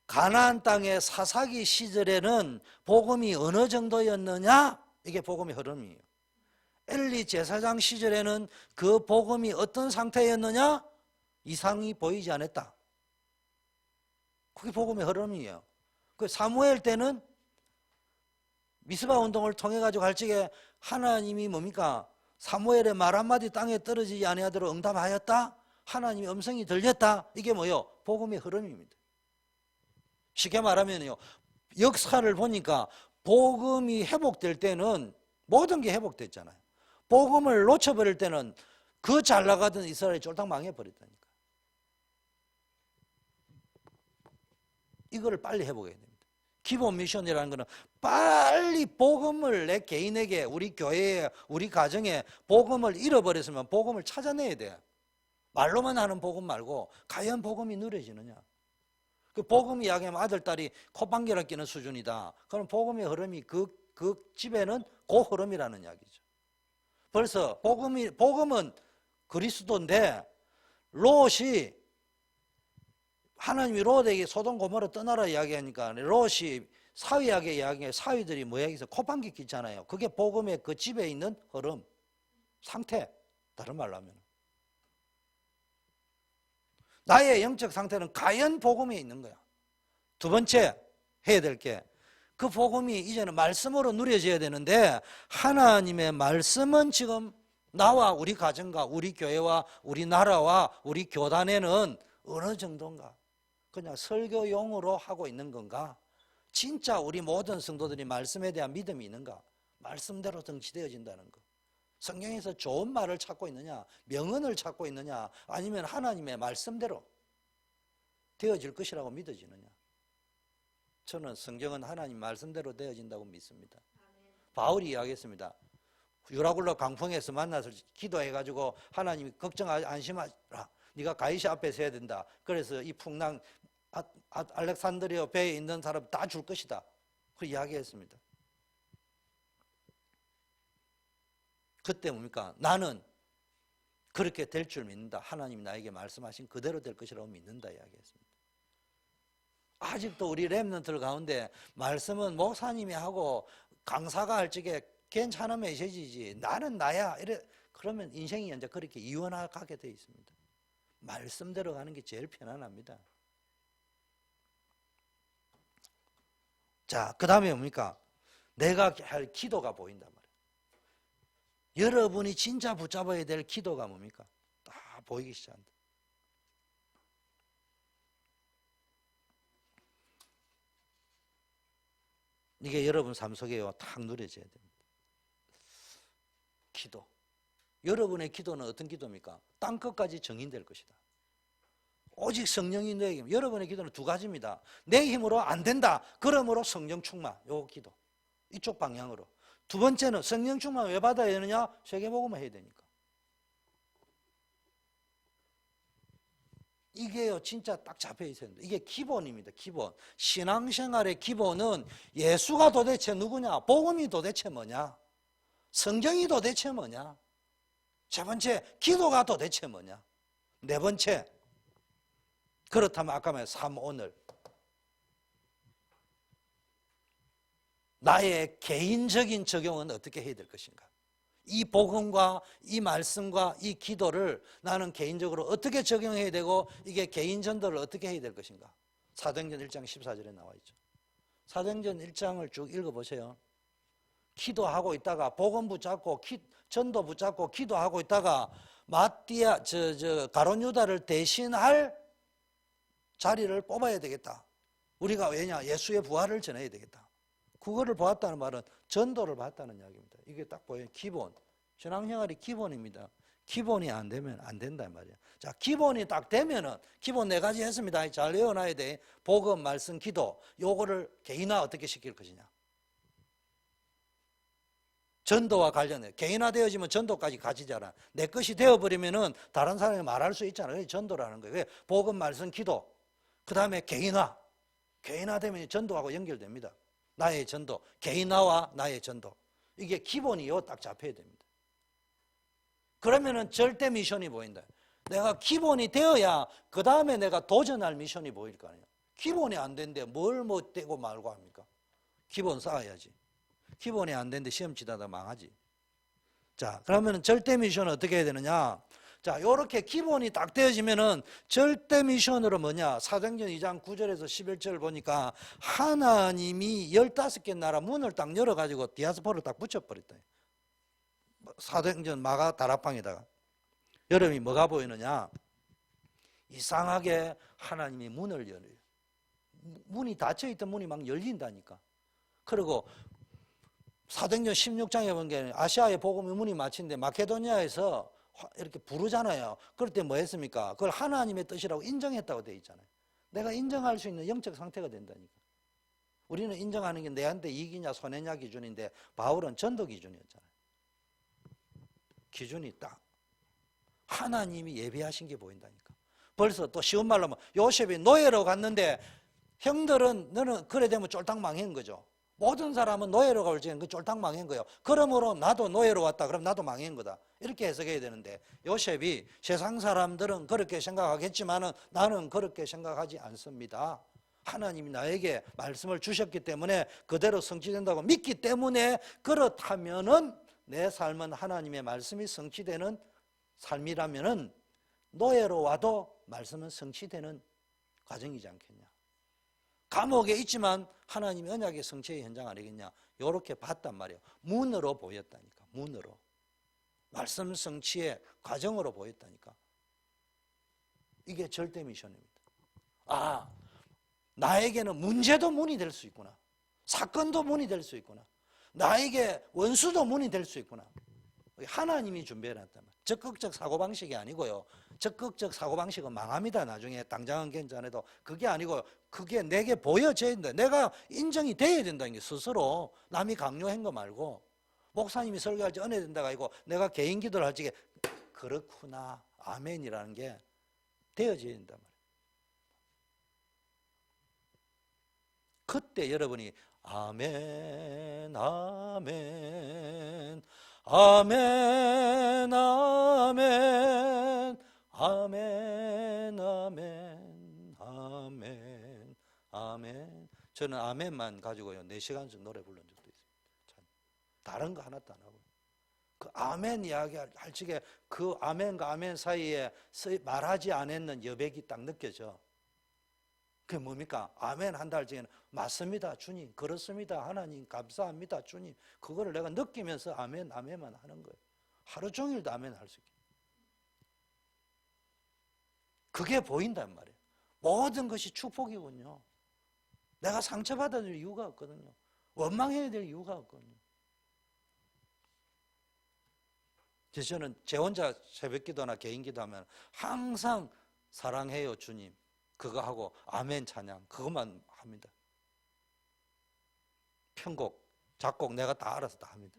가나안 땅의 사사기 시절에는 복음이 어느 정도였느냐? 이게 복음의 흐름이에요. 엘리 제사장 시절에는 그 복음이 어떤 상태였느냐? 이상이 보이지 않았다. 그게 복음의 흐름이에요. 그 사무엘 때는 미스바 운동을 통해 가지고 갈 적에 하나님이 뭡니까? 사무엘의 말 한마디 땅에 떨어지지 아니하도록 응답하였다. 하나님의 음성이 들렸다. 이게 뭐요? 복음의 흐름입니다. 쉽게 말하면요, 역사를 보니까 복음이 회복될 때는 모든 게 회복됐잖아요. 복음을 놓쳐버릴 때는 그 잘 나가던 이스라엘이 쫄딱 망해버렸다니까. 이거를 빨리 회복해야 됩니다. 기본 미션이라는 것은 빨리 복음을 내 개인에게, 우리 교회에, 우리 가정에 복음을 잃어버렸으면 복음을 찾아내야 돼요. 말로만 하는 복음 말고 과연 복음이 누려지느냐. 그 복음 이야기하면 아들, 딸이 콧방귀를 끼는 수준이다. 그럼 복음의 흐름이 그 집에는 그 흐름이라는 이야기죠. 벌써 복음은 그리스도인데 롯이 하나님이 롯에게 소돔 고모라 떠나라 이야기하니까 롯이 사위에게 이야기해. 사위들이 뭐야? 해서 콧방귀 뀌잖아요. 그게 복음의 그 집에 있는 흐름, 상태. 다른 말로 하면 나의 영적 상태는 과연 복음에 있는 거야. 두 번째 해야 될 게 그 복음이 이제는 말씀으로 누려져야 되는데 하나님의 말씀은 지금 나와 우리 가정과 우리 교회와 우리 나라와 우리 교단에는 어느 정도인가? 그냥 설교용으로 하고 있는 건가? 진짜 우리 모든 성도들이 말씀에 대한 믿음이 있는가? 말씀대로 정치되어진다는 거. 성경에서 좋은 말을 찾고 있느냐? 명언을 찾고 있느냐? 아니면 하나님의 말씀대로 되어질 것이라고 믿어지느냐? 저는 성경은 하나님 말씀대로 되어진다고 믿습니다. 바울이 이야기했습니다. 유라굴로 강풍에서 만나서 기도해가지고 하나님이 걱정하지 안심하라. 네가 가이사 앞에 서야 된다. 그래서 이 풍랑 알렉산드리아 배에 있는 사람 다 줄 것이다. 그 이야기했습니다. 그때 뭡니까? 나는 그렇게 될 줄 믿는다. 하나님이 나에게 말씀하신 그대로 될 것이라고 믿는다 이야기했습니다. 아직도 우리 렘넌트들 가운데 말씀은 목사님이 하고 강사가 할 적에 괜찮은 메시지지 나는 나야 이래 그러면 인생이 이제 그렇게 이원하게 되어 있습니다. 말씀대로 가는 게 제일 편안합니다. 자, 그 다음에 뭡니까? 내가 할 기도가 보인단 말이에요. 여러분이 진짜 붙잡아야 될 기도가 뭡니까? 다 보이기 시작한다. 이게 여러분 삶 속에요. 탁 누려져야 됩니다. 기도. 여러분의 기도는 어떤 기도입니까? 땅끝까지 정인될 것이다. 오직 성령이 내 힘. 여러분의 기도는 두 가지입니다. 내 힘으로 안 된다. 그러므로 성령 충만. 요 기도. 이쪽 방향으로. 두 번째는 성령 충만 왜 받아야 되느냐? 세계복음을 해야 되니까. 이게요 진짜 딱 잡혀 있어야 됩니다. 이게 기본입니다. 기본. 신앙생활의 기본은 예수가 도대체 누구냐? 복음이 도대체 뭐냐? 성경이 도대체 뭐냐? 세 번째, 기도가 도대체 뭐냐? 네 번째, 그렇다면 아까 말한 삶 오늘 나의 개인적인 적용은 어떻게 해야 될 것인가? 이 복음과 이 말씀과 이 기도를 나는 개인적으로 어떻게 적용해야 되고 이게 개인 전도를 어떻게 해야 될 것인가? 사도행전 1장 14절에 나와 있죠. 사도행전 1장을 쭉 읽어보세요. 기도하고 있다가 복음 붙잡고 전도 붙잡고 기도하고 있다가 마띠아 가룟 유다를 대신할 자리를 뽑아야 되겠다. 우리가 왜냐? 예수의 부활을 전해야 되겠다. 그거를 보았다는 말은 전도를 봤다는 이야기입니다. 이게 딱 보여요. 기본. 신앙생활이 기본입니다. 기본이 안 되면 안 된단 말이에요. 자, 기본이 딱 되면은 기본 네 가지 했습니다. 잘 외워놔야 돼. 복음, 말씀, 기도. 요거를 개인화 어떻게 시킬 것이냐. 전도와 관련해. 개인화되어지면 전도까지 가지잖아. 내 것이 되어버리면은 다른 사람이 말할 수 있잖아. 그게 전도라는 거예요. 복음, 말씀, 기도. 그 다음에 개인화. 개인화되면 전도하고 연결됩니다. 나의 전도. 개인화와 나의 전도. 이게 기본이요. 딱 잡혀야 됩니다. 그러면은 절대 미션이 보인다. 내가 기본이 되어야 그 다음에 내가 도전할 미션이 보일 거 아니에요. 기본이 안 되는데 뭘 못 되고 말고 합니까? 기본 쌓아야지. 기본이 안 되는데 시험 치다가 망하지. 자, 그러면 절대 미션은 어떻게 해야 되느냐? 자, 요렇게 기본이 딱 되어지면은 절대 미션으로 뭐냐? 사도행전 2장 9절에서 11절 보니까 하나님이 15개 나라 문을 딱 열어가지고 디아스포를 딱 붙여버렸다. 사도행전 마가 다락방에다가. 여러분이 뭐가 보이느냐? 이상하게 하나님이 문을 열어요. 문이 닫혀있던 문이 막 열린다니까. 그리고 사도행전 16장에 보면 아시아의 복음의 문이 막힌데 마케도니아에서 이렇게 부르잖아요. 그럴 때 뭐 했습니까? 그걸 하나님의 뜻이라고 인정했다고 돼 있잖아요. 내가 인정할 수 있는 영적 상태가 된다니까. 우리는 인정하는 게 내한테 이익이냐 손해냐 기준인데 바울은 전도 기준이었잖아요. 기준이 딱 하나님이 예비하신 게 보인다니까. 벌써 또 쉬운 말로 하면 요셉이 노예로 갔는데 형들은 너는 그래 되면 쫄딱 망한 거죠. 모든 사람은 노예로 갈 적에는 그 쫄딱 망한 거예요. 그러므로 나도 노예로 왔다. 그럼 나도 망한 거다. 이렇게 해석해야 되는데 요셉이 세상 사람들은 그렇게 생각하겠지만은 나는 그렇게 생각하지 않습니다. 하나님이 나에게 말씀을 주셨기 때문에 그대로 성취된다고 믿기 때문에 그렇다면은 내 삶은 하나님의 말씀이 성취되는 삶이라면은 노예로 와도 말씀은 성취되는 과정이지 않겠냐. 감옥에 있지만 하나님의 언약의 성취의 현장 아니겠냐. 이렇게 봤단 말이에요. 문으로 보였다니까. 문으로. 말씀 성취의 과정으로 보였다니까. 이게 절대 미션입니다. 아, 나에게는 문제도 문이 될 수 있구나. 사건도 문이 될 수 있구나. 나에게 원수도 문이 될 수 있구나. 하나님이 준비해놨단 말이에요. 적극적 사고방식이 아니고요. 적극적 사고방식은 망합니다. 나중에 당장은 괜찮아도 그게 아니고 그게 내게 보여져야 된다. 내가 인정이 돼야 된다는 게 스스로 남이 강요한 거 말고 목사님이 설교할 때 은혜 된다고 하고 내가 개인 기도를 할 적에 그렇구나 아멘이라는 게 되어져야 된단 말이에요. 그때 여러분이 아멘 아멘 아멘 아멘 아멘 아멘 아멘 아멘. 저는 아멘만 가지고요 4시간씩 노래 부른 적도 있습니다. 다른 거 하나도 안 하고 그 아멘 이야기 할 적에 그 아멘과 아멘 사이에 말하지 않았는 여백이 딱 느껴져. 그게 뭡니까? 아멘 한다 할 적에는 맞습니다 주님, 그렇습니다 하나님, 감사합니다 주님, 그거를 내가 느끼면서 아멘 아멘만 하는 거예요. 하루 종일도 아멘 할 수 있게. 그게 보인단 말이에요. 모든 것이 축복이군요. 내가 상처받아야 될 이유가 없거든요. 원망해야 될 이유가 없거든요. 그래서 저는 제 혼자 새벽기도나 개인기도하면 항상 사랑해요 주님 그거 하고 아멘 찬양 그것만 합니다. 편곡, 작곡 내가 다 알아서 다 합니다.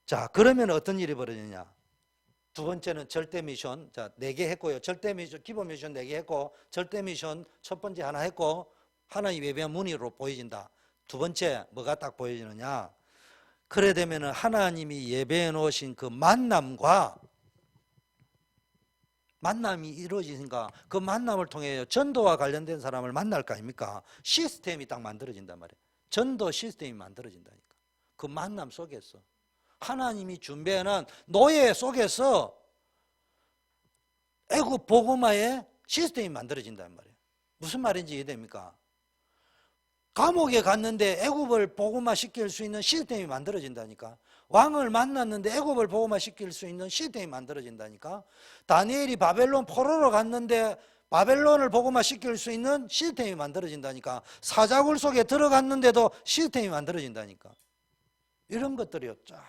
자, 그러면 어떤 일이 벌어지냐? 두 번째는 절대 미션. 자, 4개 했고요. 절대 미션, 기본 미션 4개 했고, 절대 미션 첫 번째 하나 했고, 하나님 예배한 문의로 보여진다. 두 번째, 뭐가 딱 보여지느냐? 그래 되면은 하나님이 예배해 놓으신 그 만남이 이루어지니까 그 만남을 통해 전도와 관련된 사람을 만날 거 아닙니까? 시스템이 딱 만들어진단 말이에요. 전도 시스템이 만들어진다니까. 그 만남 속에서. 하나님이 준비해놓은 노예 속에서 애굽 복음화의 시스템이 만들어진단 말이에요. 무슨 말인지 이해됩니까? 감옥에 갔는데 애굽을 복음화 시킬 수 있는 시스템이 만들어진다니까. 왕을 만났는데 애굽을 복음화 시킬 수 있는 시스템이 만들어진다니까. 다니엘이 바벨론 포로로 갔는데 바벨론을 복음화 시킬 수 있는 시스템이 만들어진다니까. 사자굴 속에 들어갔는데도 시스템이 만들어진다니까. 이런 것들이요 쫙.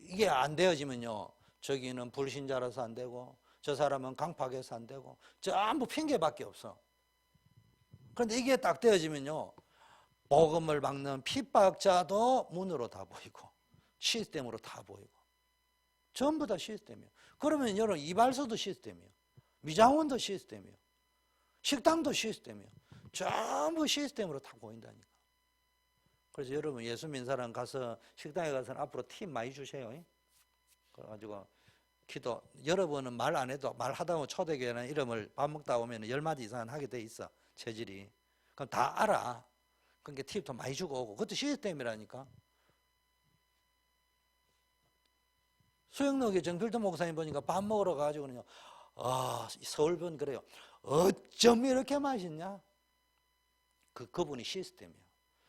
이게 안 되어지면요 저기는 불신자라서 안 되고 저 사람은 강팍해서 안 되고 전부 핑계밖에 없어. 그런데 이게 딱 되어지면요 복음을 막는 핍박자도 문으로 다 보이고 시스템으로 다 보이고 전부 다 시스템이에요. 그러면 여러분 이발소도 시스템이에요. 미장원도 시스템이에요. 식당도 시스템이에요. 전부 시스템으로 다 보인다니까. 그래서 여러분 예수 믿는 사람 가서 식당에 가서는 앞으로 팁 많이 주세요. 그래가지고 기도 여러분은 말 안 해도 말하다 보면 초대교회는 이름을 밥 먹다 보면 10마디 이상은 하게 돼 있어. 체질이. 그럼 다 알아. 그러니까 팁도 많이 주고 오고 그것도 시스템이라니까. 수영로교 정필도 목사님 보니까 밥 먹으러 가지고는요 서울분 그래요. 어쩜 이렇게 맛있냐? 그분이 시스템이에요.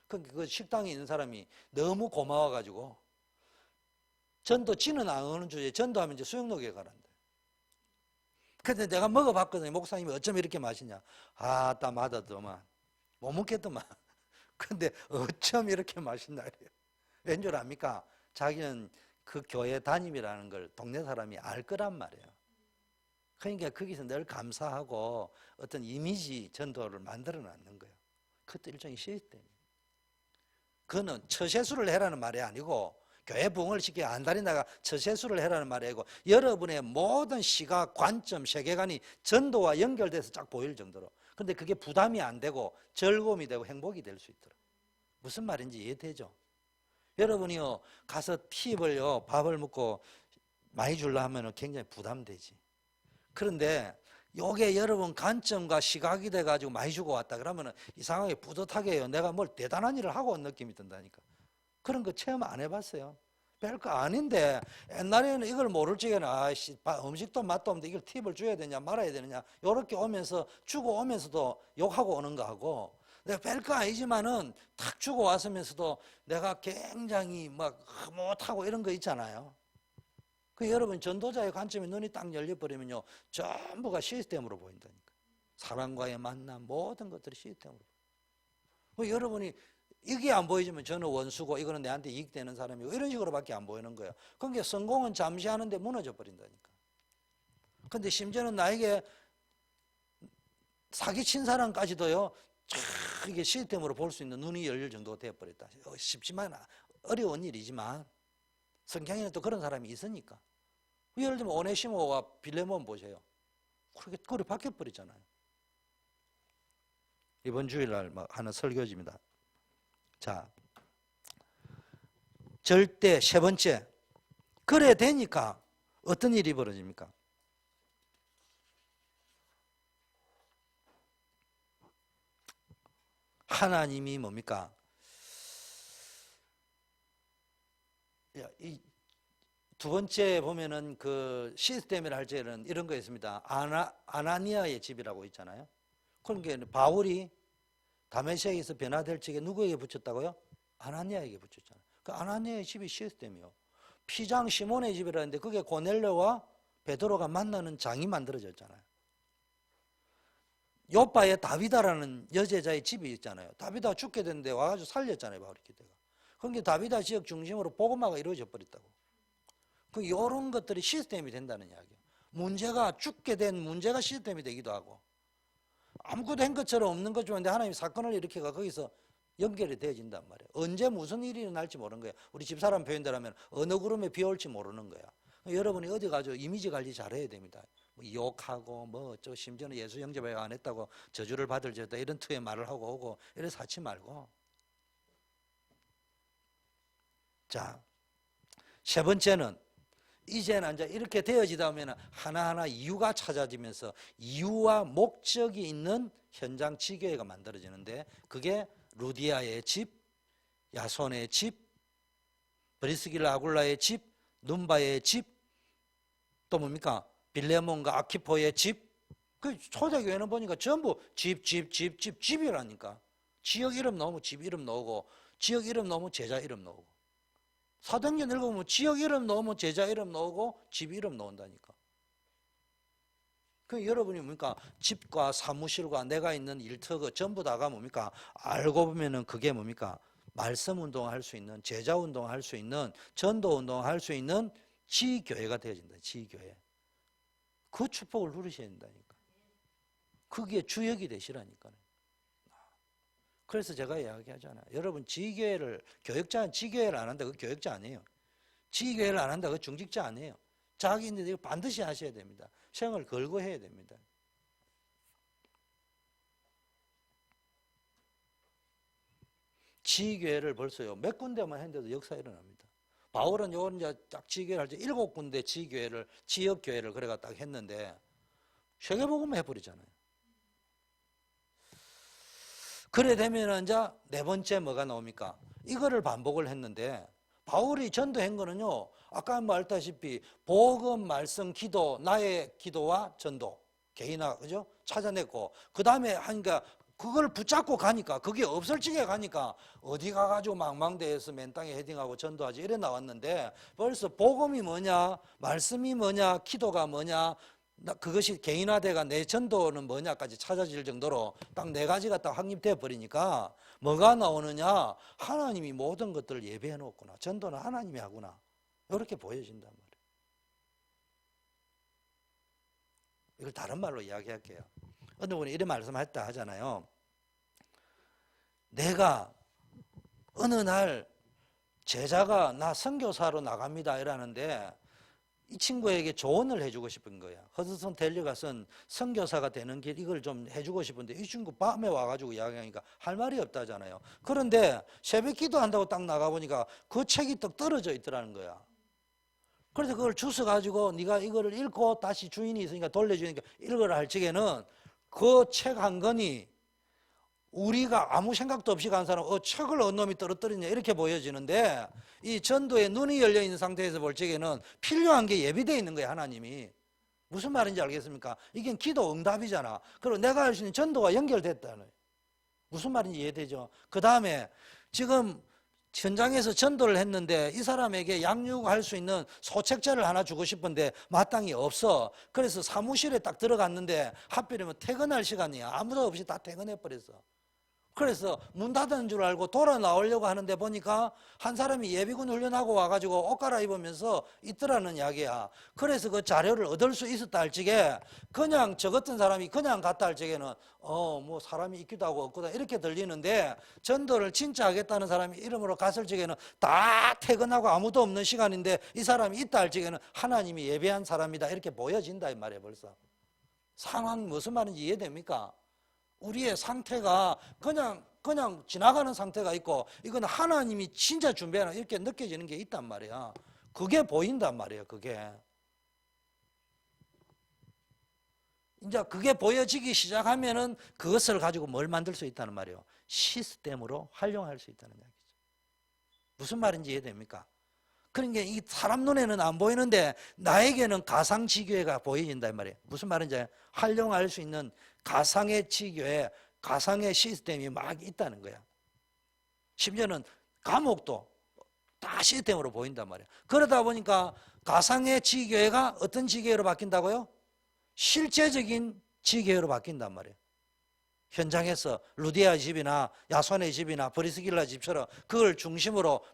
그 식당에 있는 사람이 너무 고마워가지고 전도 지는 안 오는 주제에 전도하면 이제 수영록에 가란대. 근데 내가 먹어봤거든요. 목사님이 어쩜 이렇게 맛있냐? 딱 맞아더만 못 먹겠더만. 근데 어쩜 이렇게 맛있나 이래요. 왠 줄 압니까? 자기는 그 교회 담임이라는 걸 동네 사람이 알 거란 말이에요. 그러니까 거기서 늘 감사하고 어떤 이미지 전도를 만들어 놨는 거예요. 그것도 일종의 시스템이에요. 그거는 처세수를 해라는 말이 아니고 교회 부흥을 시켜 안달이나가 처세수를 해라는 말이 아니고 여러분의 모든 시각, 관점, 세계관이 전도와 연결돼서 쫙 보일 정도로. 그런데 그게 부담이 안 되고 즐거움이 되고 행복이 될 수 있도록. 무슨 말인지 이해되죠? 여러분이요 가서 팁을요 밥을 먹고 많이 주려 하면 굉장히 부담되지. 그런데 요게 여러분 관점과 시각이 돼가지고 많이 주고 왔다 그러면 이상하게 뿌듯하게 해요. 내가 뭘 대단한 일을 하고 온 느낌이 든다니까. 그런 거 체험 안 해봤어요? 별거 아닌데 옛날에는 이걸 모를 적에는 음식도 맛도 없는데 이걸 팁을 줘야 되냐 말아야 되느냐 이렇게 오면서 주고 오면서도 욕하고 오는 거하고 내가 별거 아니지만은 탁 주고 왔으면서도 내가 굉장히 막 못하고 이런 거 있잖아요. 그 여러분 전도자의 관점에 눈이 딱 열려버리면요 전부가 시스템으로 보인다니까. 사람과의 만남 모든 것들이 시스템으로. 여러분이 이게 안 보이지만 저는 원수고 이거는 내한테 이익되는 사람이고 이런 식으로밖에 안 보이는 거예요. 그러니까 성공은 잠시 하는데 무너져 버린다니까. 근데 심지어는 나에게 사기친 사람까지도요 이게 시스템으로 볼 수 있는 눈이 열릴 정도가 되어버렸다. 쉽지만 어려운 일이지만 성경에는 또 그런 사람이 있으니까. 예를 들면 오네시모와 빌레몬 보세요. 그렇게 꼴이 바뀌어버렸잖아요. 이번 주일날 하는 설교집니다. 자, 절대 세 번째, 그래 되니까 어떤 일이 벌어집니까? 하나님이 뭡니까? 이 두 번째 보면은 그 시스템이라 할 때는 이런 거 있습니다. 아나니아의 집이라고 있잖아요. 그러니까 바울이 다메섹에서 변화될 적에 누구에게 붙였다고요? 아나니아에게 붙였잖아요. 그 아나니아의 집이 시스템이요. 피장 시몬의 집이라는데 그게 고넬료와 베드로가 만나는 장이 만들어졌잖아요. 요빠의 다비다라는 여제자의 집이 있잖아요. 다비다가 죽게 됐는데 와가지고 살렸잖아요, 바울이 기대가. 그러니까 다비다 지역 중심으로 복음화가 이루어져 버렸다고. 그 이런 것들이 시스템이 된다는 이야기예요. 문제가 죽게 된 문제가 시스템이 되기도 하고 아무것도 한 것처럼 없는 것처럼 하나님이 사건을 일으켜가 거기서 연결이 되어진단 말이에요. 언제 무슨 일이 일어날지 모르는 거예요. 우리 집사람 표현대로 하면 어느 구름에 비 올지 모르는 거야. 여러분이 어디 가서 이미지 관리 잘해야 됩니다. 뭐 욕하고 뭐 어쩌고 심지어는 예수 영접을 안 했다고 저주를 받을 죄다 이런 투의 말을 하고 오고 이래서 하지 말고. 자, 세 번째는 이제는 이제 이렇게 되어지다 보면 하나하나 이유가 찾아지면서 이유와 목적이 있는 현장 지교회가 만들어지는데 그게 루디아의 집, 야손의 집, 브리스길라 아굴라의 집, 눈바의 집, 또 뭡니까? 빌레몬과 아키포의 집. 그 초대교회는 보니까 전부 집이라니까. 지역 이름 나오면 집 이름 나오고 지역 이름 나오면 제자 이름 나오고 사도행전 읽어보면 지역 이름 나오면 제자 이름 나오고 집 이름 나온다니까. 그 여러분이 뭡니까? 집과 사무실과 내가 있는 일터가 전부 다가 뭡니까? 알고 보면은 그게 뭡니까? 말씀 운동을 할 수 있는, 제자 운동을 할 수 있는, 전도 운동을 할 수 있는 지교회가 되어진다. 지교회. 그 축복을 누리셔야 된다니까. 그게 주역이 되시라니까. 그래서 제가 이야기하잖아요. 여러분 지교회를 교역자는 지교회를 안 한다. 그 교역자 아니에요. 지교회를 안 한다. 그 중직자 아니에요. 자기인데 이거 반드시 하셔야 됩니다. 생을 걸고 해야 됩니다. 지교회를 벌써요 몇 군데만 했는데도 역사 일어납니다. 바울은 요런 이제 딱 지교회를 할 때 7군데 지교회를 지역교회를 그래가 딱 했는데 세계복음을 해버리잖아요. 그래 되면 이제 네 번째 뭐가 나옵니까? 이거를 반복을 했는데 바울이 전도한 거는요. 아까 말했다시피 복음, 말씀, 기도, 나의 기도와 전도, 개인화, 그죠? 찾아냈고 그 다음에 하니까 그걸 붙잡고 가니까 그게 없을 적에 가니까 어디 가가지고 망망대해서 맨 땅에 헤딩하고 전도하지 이래 나왔는데 벌써 복음이 뭐냐, 말씀이 뭐냐, 기도가 뭐냐, 그것이 개인화돼가 내 전도는 뭐냐까지 찾아질 정도로 딱 네 가지가 딱 확립되어 버리니까 뭐가 나오느냐, 하나님이 모든 것들을 예배해 놓았구나, 전도는 하나님이 하구나, 이렇게 보여진단 말이에요. 이걸 다른 말로 이야기할게요. 어느 분이 이런 말씀했다 하잖아요. 내가 어느 날 제자가 나 선교사로 나갑니다 이러는데 이 친구에게 조언을 해주고 싶은 거야. 허드슨 텔리가 쓴 선교사가 되는 길 이걸 좀 해주고 싶은데 이 친구 밤에 와가지고 이야기하니까 할 말이 없다잖아요. 그런데 새벽 기도한다고 딱 나가보니까 그 책이 딱 떨어져 있더라는 거야. 그래서 그걸 주워가지고 네가 이거를 읽고 다시 주인이 있으니까 돌려주니까 읽으라 할 적에는 그 책 한 권이 우리가 아무 생각도 없이 간 사람 책을 어느 놈이 떨어뜨리냐 이렇게 보여지는데 이 전도에 눈이 열려있는 상태에서 볼 적에는 필요한 게 예비되어 있는 거예요. 하나님이. 무슨 말인지 알겠습니까? 이게 기도 응답이잖아. 그리고 내가 할 수 있는 전도가 연결됐다는, 무슨 말인지 이해되죠? 그 다음에 지금 현장에서 전도를 했는데 이 사람에게 양육할 수 있는 소책자를 하나 주고 싶은데 마땅히 없어. 그래서 사무실에 딱 들어갔는데 하필이면 퇴근할 시간이야. 아무도 없이 다 퇴근해 버렸어. 그래서 문 닫은 줄 알고 돌아 나오려고 하는데 보니까 한 사람이 예비군 훈련하고 와가지고 옷 갈아입으면서 있더라는 이야기야. 그래서 그 자료를 얻을 수 있었다 할 적에 그냥 저 같은 사람이 그냥 갔다 할 적에는 뭐 사람이 있기도 하고 없고다 이렇게 들리는데, 전도를 진짜 하겠다는 사람이 이름으로 갔을 적에는 다 퇴근하고 아무도 없는 시간인데 이 사람이 있다 할 적에는 하나님이 예배한 사람이다 이렇게 보여진다 이 말이에요. 벌써 상황 무슨 말인지 이해됩니까? 우리의 상태가 그냥 지나가는 상태가 있고, 이건 하나님이 진짜 준비하는 이렇게 느껴지는 게 있단 말이야. 그게 보인단 말이에요. 그게 이제 그게 보여지기 시작하면은 그것을 가지고 뭘 만들 수 있다는 말이에요. 시스템으로 활용할 수 있다는 이야기죠. 무슨 말인지 이해됩니까? 그러니까 이 사람 눈에는 안 보이는데 나에게는 가상 지교회가 보여진다 이 말이에요. 무슨 말인지 활용할 수 있는 가상의 지교회, 가상의 시스템이 막 있다는 거야. 심지어는 감옥도 다 시스템으로 보인단 말이야. 그러다 보니까 가상의 지교회가 어떤 지교회로 바뀐다고요? 실제적인 지교회로 바뀐단 말이에요. 현장에서 루디아 집이나 야손의 집이나 브리스길라 집처럼 그걸 중심으로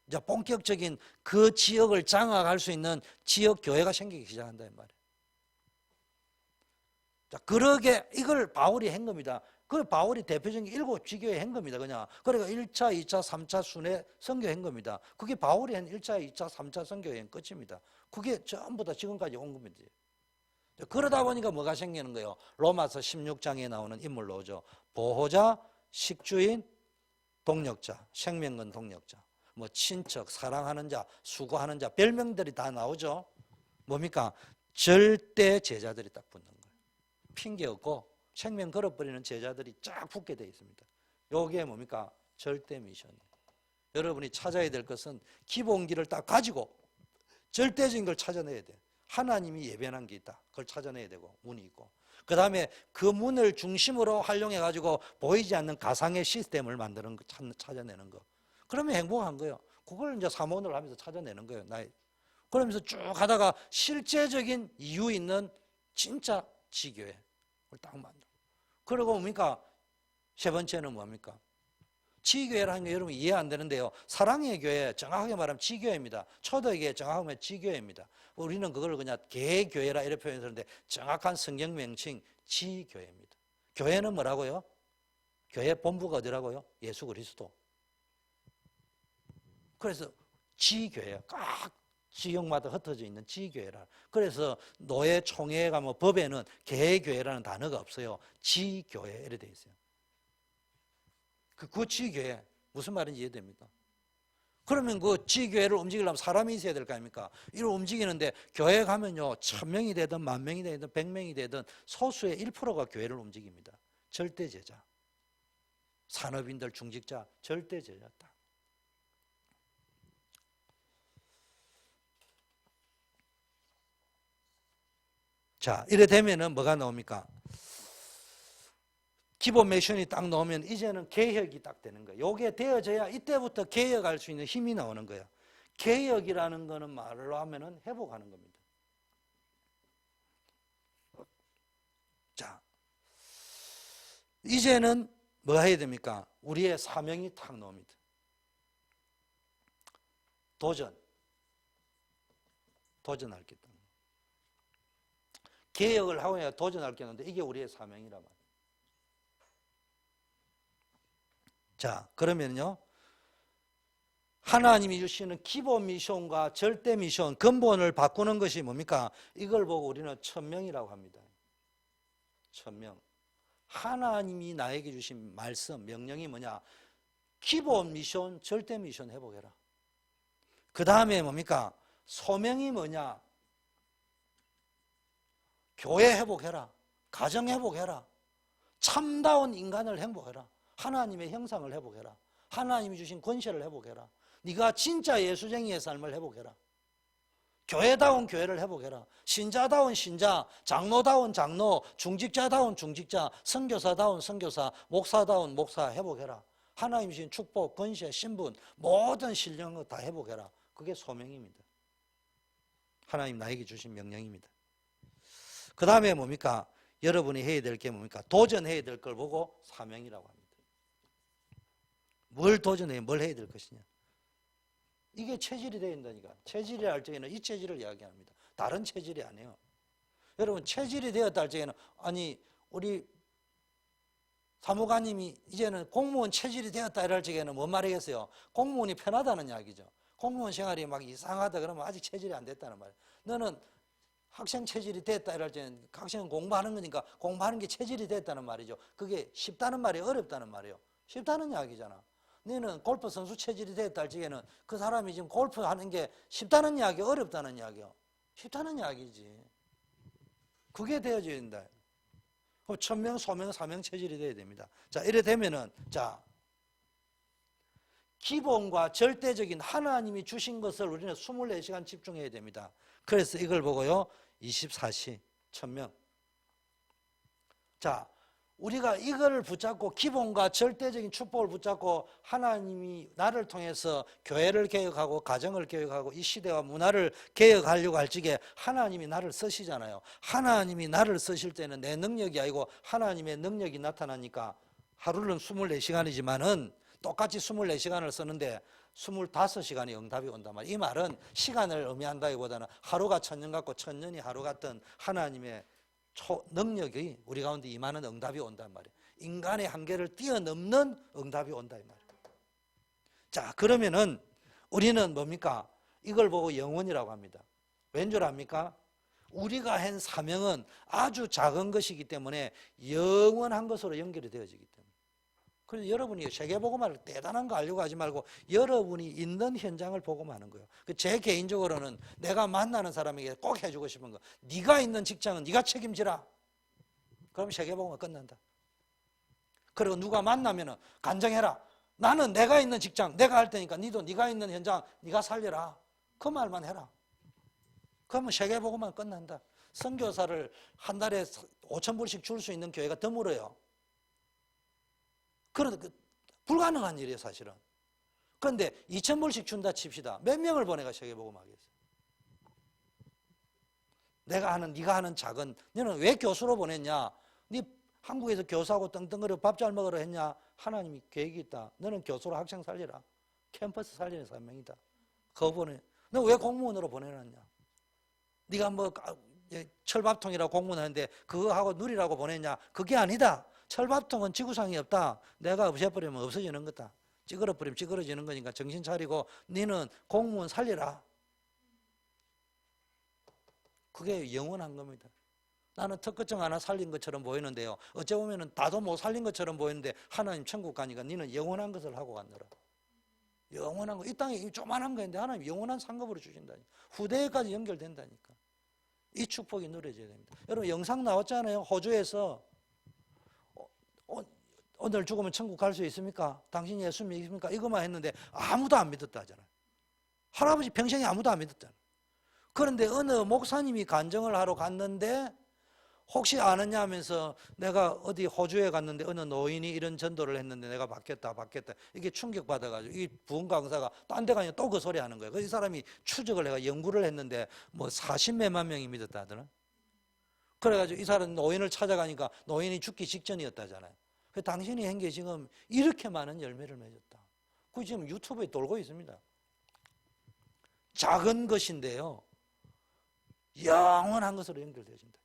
이제 본격적인 그 지역을 장악할 수 있는 지역 교회가 생기기 시작한다 이 말이에요. 자, 그러게 이걸 바울이 한 겁니다. 그 바울이 대표적인 7 지교회 한 겁니다. 그냥 그러니까 1차, 2차, 3차 순회 선교한 겁니다. 그게 바울이 한 1차, 2차, 3차 선교의 끝입니다. 그게 전부 다 지금까지 온 겁니다. 그러다 보니까 뭐가 생기는 거예요? 로마서 16장에 나오는 인물로죠. 보호자, 식주인, 동력자, 생명건 동력자, 뭐 친척, 사랑하는 자, 수고하는 자, 별명들이 다 나오죠. 뭡니까? 절대 제자들이 딱 붙는 거예요. 핑계 없고 생명 걸어버리는 제자들이 쫙 붙게 되어 있습니다. 요게 뭡니까? 절대 미션이에요. 여러분이 찾아야 될 것은 기본기를 딱 가지고 절대적인 걸 찾아내야 돼요. 하나님이 예배한 게 있다. 그걸 찾아내야 되고 문이 있고, 그 다음에 그 문을 중심으로 활용해 가지고 보이지 않는 가상의 시스템을 만드는 거, 찾아내는 거. 그러면 행복한 거예요. 그걸 이제 사모를 하면서 찾아내는 거예요. 그러면서 쭉 가다가 실제적인 이유 있는 진짜 지교회를 딱 만들어. 그리고 뭡니까? 세 번째는 뭡니까? 지교회라는 게 여러분 이해 안 되는데요. 사랑의 교회, 정확하게 말하면 지교회입니다. 초대교회 정확하게 말하면 지교회입니다. 우리는 그걸 그냥 개교회라 이렇게 표현하는데 정확한 성경 명칭 지교회입니다. 교회는 뭐라고요? 교회 본부가 어디라고요? 예수 그리스도. 그래서 지교회, 각 지역마다 흩어져 있는 지교회라. 그래서 노예 총회가 뭐 법에는 개교회라는 단어가 없어요. 지교회 이렇게 돼 있어요. 그 지교회 무슨 말인지 이해됩니까? 그러면 그 지교회를 움직이려면 사람이 있어야 될 거 아닙니까? 이걸 움직이는데 교회 가면요 1000명이 되든 10,000명이 되든 100명이 되든 소수의 1%가 교회를 움직입니다. 절대 제자, 산업인들, 중직자, 절대 제자다. 자, 이래 되면은 뭐가 나옵니까? 기본 미션이 딱 나오면 이제는 개혁이 딱 되는 거예요. 이게 되어져야 이때부터 개혁할 수 있는 힘이 나오는 거예요. 개혁이라는 거는 말로 하면은 회복하는 겁니다. 자, 이제는 뭐 해야 됩니까? 우리의 사명이 탁 나옵니다. 도전할 게 있다. 개혁을 하고 해야 도전할 게 있는데 이게 우리의 사명이란 말이에요. 자, 그러면요, 하나님이 주시는 기본 미션과 절대 미션, 근본을 바꾸는 것이 뭡니까? 이걸 보고 우리는 천명이라고 합니다. 천명. 하나님이 나에게 주신 말씀, 명령이 뭐냐? 기본 미션, 절대 미션 회복해라. 그 다음에 뭡니까? 소명이 뭐냐? 교회 회복해라. 가정 회복해라. 참다운 인간을 행복해라. 하나님의 형상을 회복해라. 하나님이 주신 권세를 회복해라. 네가 진짜 예수쟁이의 삶을 회복해라. 교회다운 교회를 회복해라. 신자다운 신자, 장로다운 장로, 중직자다운 중직자, 선교사다운 선교사, 목사다운 목사 회복해라. 하나님이 주신 축복, 권세, 신분, 모든 신령을 다 회복해라. 그게 소명입니다. 하나님 나에게 주신 명령입니다. 그 다음에 뭡니까? 여러분이 해야 될 게 뭡니까? 도전해야 될 걸 보고 사명이라고 합니다. 뭘 도전해, 뭘 해야 될 것이냐. 이게 체질이 되어야 된다니까. 체질이 할 적에는 이 체질을 이야기합니다. 다른 체질이 아니에요. 여러분, 체질이 되었다 할 적에는, 아니, 우리 사무관님이 이제는 공무원 체질이 되었다 할 적에는 뭔 말이겠어요? 공무원이 편하다는 이야기죠. 공무원 생활이 막 이상하다 그러면 아직 체질이 안 됐다는 말이에요. 너는 학생 체질이 됐다 할 적에는 학생은 공부하는 거니까 공부하는 게 체질이 됐다는 말이죠. 그게 쉽다는 말이 어렵다는 말이에요. 쉽다는 이야기잖아. 너는 골프 선수 체질이 됐다 할 적에는 그 사람이 지금 골프 하는 게 쉽다는 이야기, 어렵다는 이야기요. 쉽다는 이야기지. 그게 되어져야 된다. 천명, 소명, 사명 체질이 돼야 됩니다. 자, 이래 되면은, 자, 기본과 절대적인 하나님이 주신 것을 우리는 24시간 집중해야 됩니다. 그래서 이걸 보고요, 24시, 천명. 자, 우리가 이걸 붙잡고 기본과 절대적인 축복을 붙잡고 하나님이 나를 통해서 교회를 개혁하고 가정을 개혁하고 이 시대와 문화를 개혁하려고 할 적에 하나님이 나를 쓰시잖아요. 하나님이 나를 쓰실 때는 내 능력이 아니고 하나님의 능력이 나타나니까 하루는 24시간이지만은 똑같이 24시간을 쓰는데 25시간이 응답이 온단 말이에요. 이 말은 시간을 의미한다기보다는 하루가 천년 같고 천년이 하루 같던 하나님의 능력이 우리 가운데 임하는 응답이 온단 말이에요. 인간의 한계를 뛰어넘는 응답이 온다 이 말이에요. 자, 그러면은 우리는 뭡니까? 이걸 보고 영원이라고 합니다. 왠 줄 압니까? 우리가 한 사명은 아주 작은 것이기 때문에 영원한 것으로 연결이 되어지기 때문에. 그래서 여러분이 세계복음화를 대단한 거 알려고 하지 말고 여러분이 있는 현장을 보고만 하는 거예요. 제 개인적으로는 내가 만나는 사람에게 꼭 해주고 싶은 거, 네가 있는 직장은 네가 책임지라. 그럼 세계복음화 끝난다. 그리고 누가 만나면은 간증해라. 나는 내가 있는 직장 내가 할 테니까 니도 네가 있는 현장 네가 살려라. 그 말만 해라. 그러면 세계복음화 끝난다. 선교사를 한 달에 5,000불씩 줄 수 있는 교회가 드물어요. 그런데 불가능한 일이에요, 사실은. 그런데 2,000불씩 준다 칩시다. 몇 명을 보내가 세계복음화하겠어요? 내가 하는, 네가 하는 작은, 너는 왜 교수로 보냈냐? 네 한국에서 교수하고 떵떵거려 밥 잘 먹으러 했냐? 하나님이 계획이 있다. 너는 교수로 학생 살리라. 캠퍼스 살리는 사명이다. 그거 보내. 너 왜 공무원으로 보내놨냐? 네가 뭐 철밥통이라고 공무원하는데 그거 하고 누리라고 보냈냐? 그게 아니다. 철밥통은 지구상에 없다. 내가 없애버리면 없어지는 거다. 찌그러버리면 찌그러지는 거니까 정신 차리고 너는 공무원 살리라. 그게 영원한 겁니다. 나는 특허증 하나 살린 것처럼 보이는데요. 어째 보면 다도 못 살린 것처럼 보이는데 하나님 천국 가니까 너는 영원한 것을 하고 갔노라. 영원한 거. 이 땅에 조만한 거인데 하나님 영원한 상급으로 주신다니까. 후대까지 연결된다니까. 이 축복이 누려져야 됩니다. 여러분 영상 나왔잖아요. 호주에서 오늘 죽으면 천국 갈 수 있습니까? 당신 예수 믿습니까? 이것만 했는데 아무도 안 믿었다 하잖아요. 할아버지 평생에 아무도 안 믿었잖아요. 그런데 어느 목사님이 간증을 하러 갔는데 혹시 아느냐 하면서 내가 어디 호주에 갔는데 어느 노인이 이런 전도를 했는데 내가 받겠다. 이게 충격받아가지고 이 부흥 강사가 딴 데 가니까 또 그 소리 하는 거예요. 그래서 이 사람이 추적을 해가 연구를 했는데 뭐 40몇만 명이 믿었다 하더라. 그래가지고 이 사람 노인을 찾아가니까 노인이 죽기 직전이었다잖아요. 당신이 한 게 지금 이렇게 많은 열매를 맺었다. 그게 지금 유튜브에 돌고 있습니다. 작은 것인데요. 영원한 것으로 연결되어진다.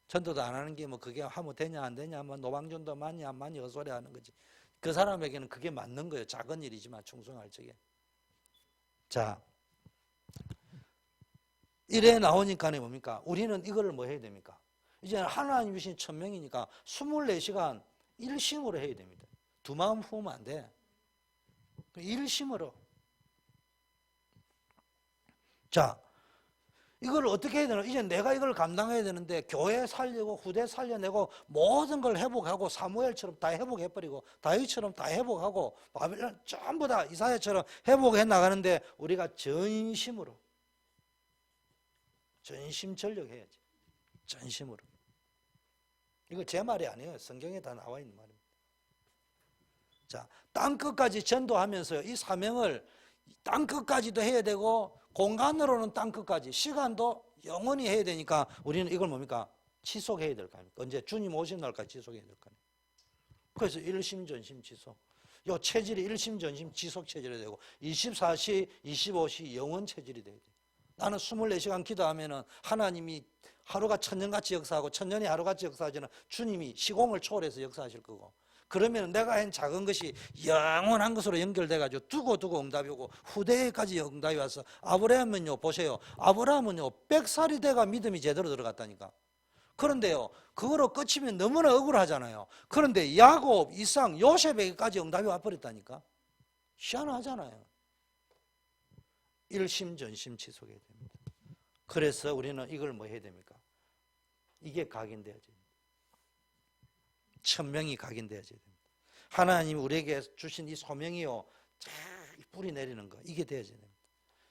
전도도 안 하는 게 뭐 그게 하면 되냐 안 되냐 뭐 노방전도 많이 안 많이 헛소리 하는 거지. 그 사람에게는 그게 맞는 거예요. 작은 일이지만 충성할 적에. 자, 이래 나오니까 뭡니까? 우리는 이거를 뭐 해야 됩니까? 이제 하나님 주신 천명이니까 24시간 일심으로 해야 됩니다. 두 마음 품으면 안 돼. 일심으로. 자, 이걸 어떻게 해야 되나? 이제 내가 이걸 감당해야 되는데 교회 살리고 후대 살려내고 모든 걸 회복하고 사무엘처럼 다 회복해버리고 다윗처럼 다 회복하고 바벨론 전부 다 이사야처럼 회복해 나가는데 우리가 전심으로 전심전력해야지. 전심으로. 이거 제 말이 아니에요. 성경에 다 나와 있는 말입니다. 자, 땅끝까지 전도하면서요. 이 사명을 땅끝까지도 해야 되고 공간으로는 땅끝까지 시간도 영원히 해야 되니까 우리는 이걸 뭡니까? 지속해야 될 거 아닙니까? 언제 주님 오신 날까지 지속해야 될 거 아닙니까? 그래서 일심전심지속. 요 체질이 일심전심 지속 체질이 되고 24시, 25시 영원 체질이 돼야 돼. 나는 24시간 기도하면은 하나님이 하루가 천년같이 역사하고 천년이 하루같이 역사하지는 주님이 시공을 초월해서 역사하실 거고, 그러면 내가 한 작은 것이 영원한 것으로 연결돼가지고 두고 응답이 오고 후대까지 응답이 와서, 아브라함은요, 보세요. 아브라함은요 100살이 돼가 믿음이 제대로 들어갔다니까. 그런데요, 그거로 끝이면 너무나 억울하잖아요. 그런데 야곱, 이삭, 요셉에게까지 응답이 와버렸다니까. 희한하잖아요. 일심전심 지속해야 됩니다. 그래서 우리는 이걸 뭐 해야 됩니까? 이게 각인되어야 됩니다. 천명이 각인되어야 됩니다. 하나님이 우리에게 주신 이 소명이요, 뿌리 내리는 거, 이게 되어야 됩니다.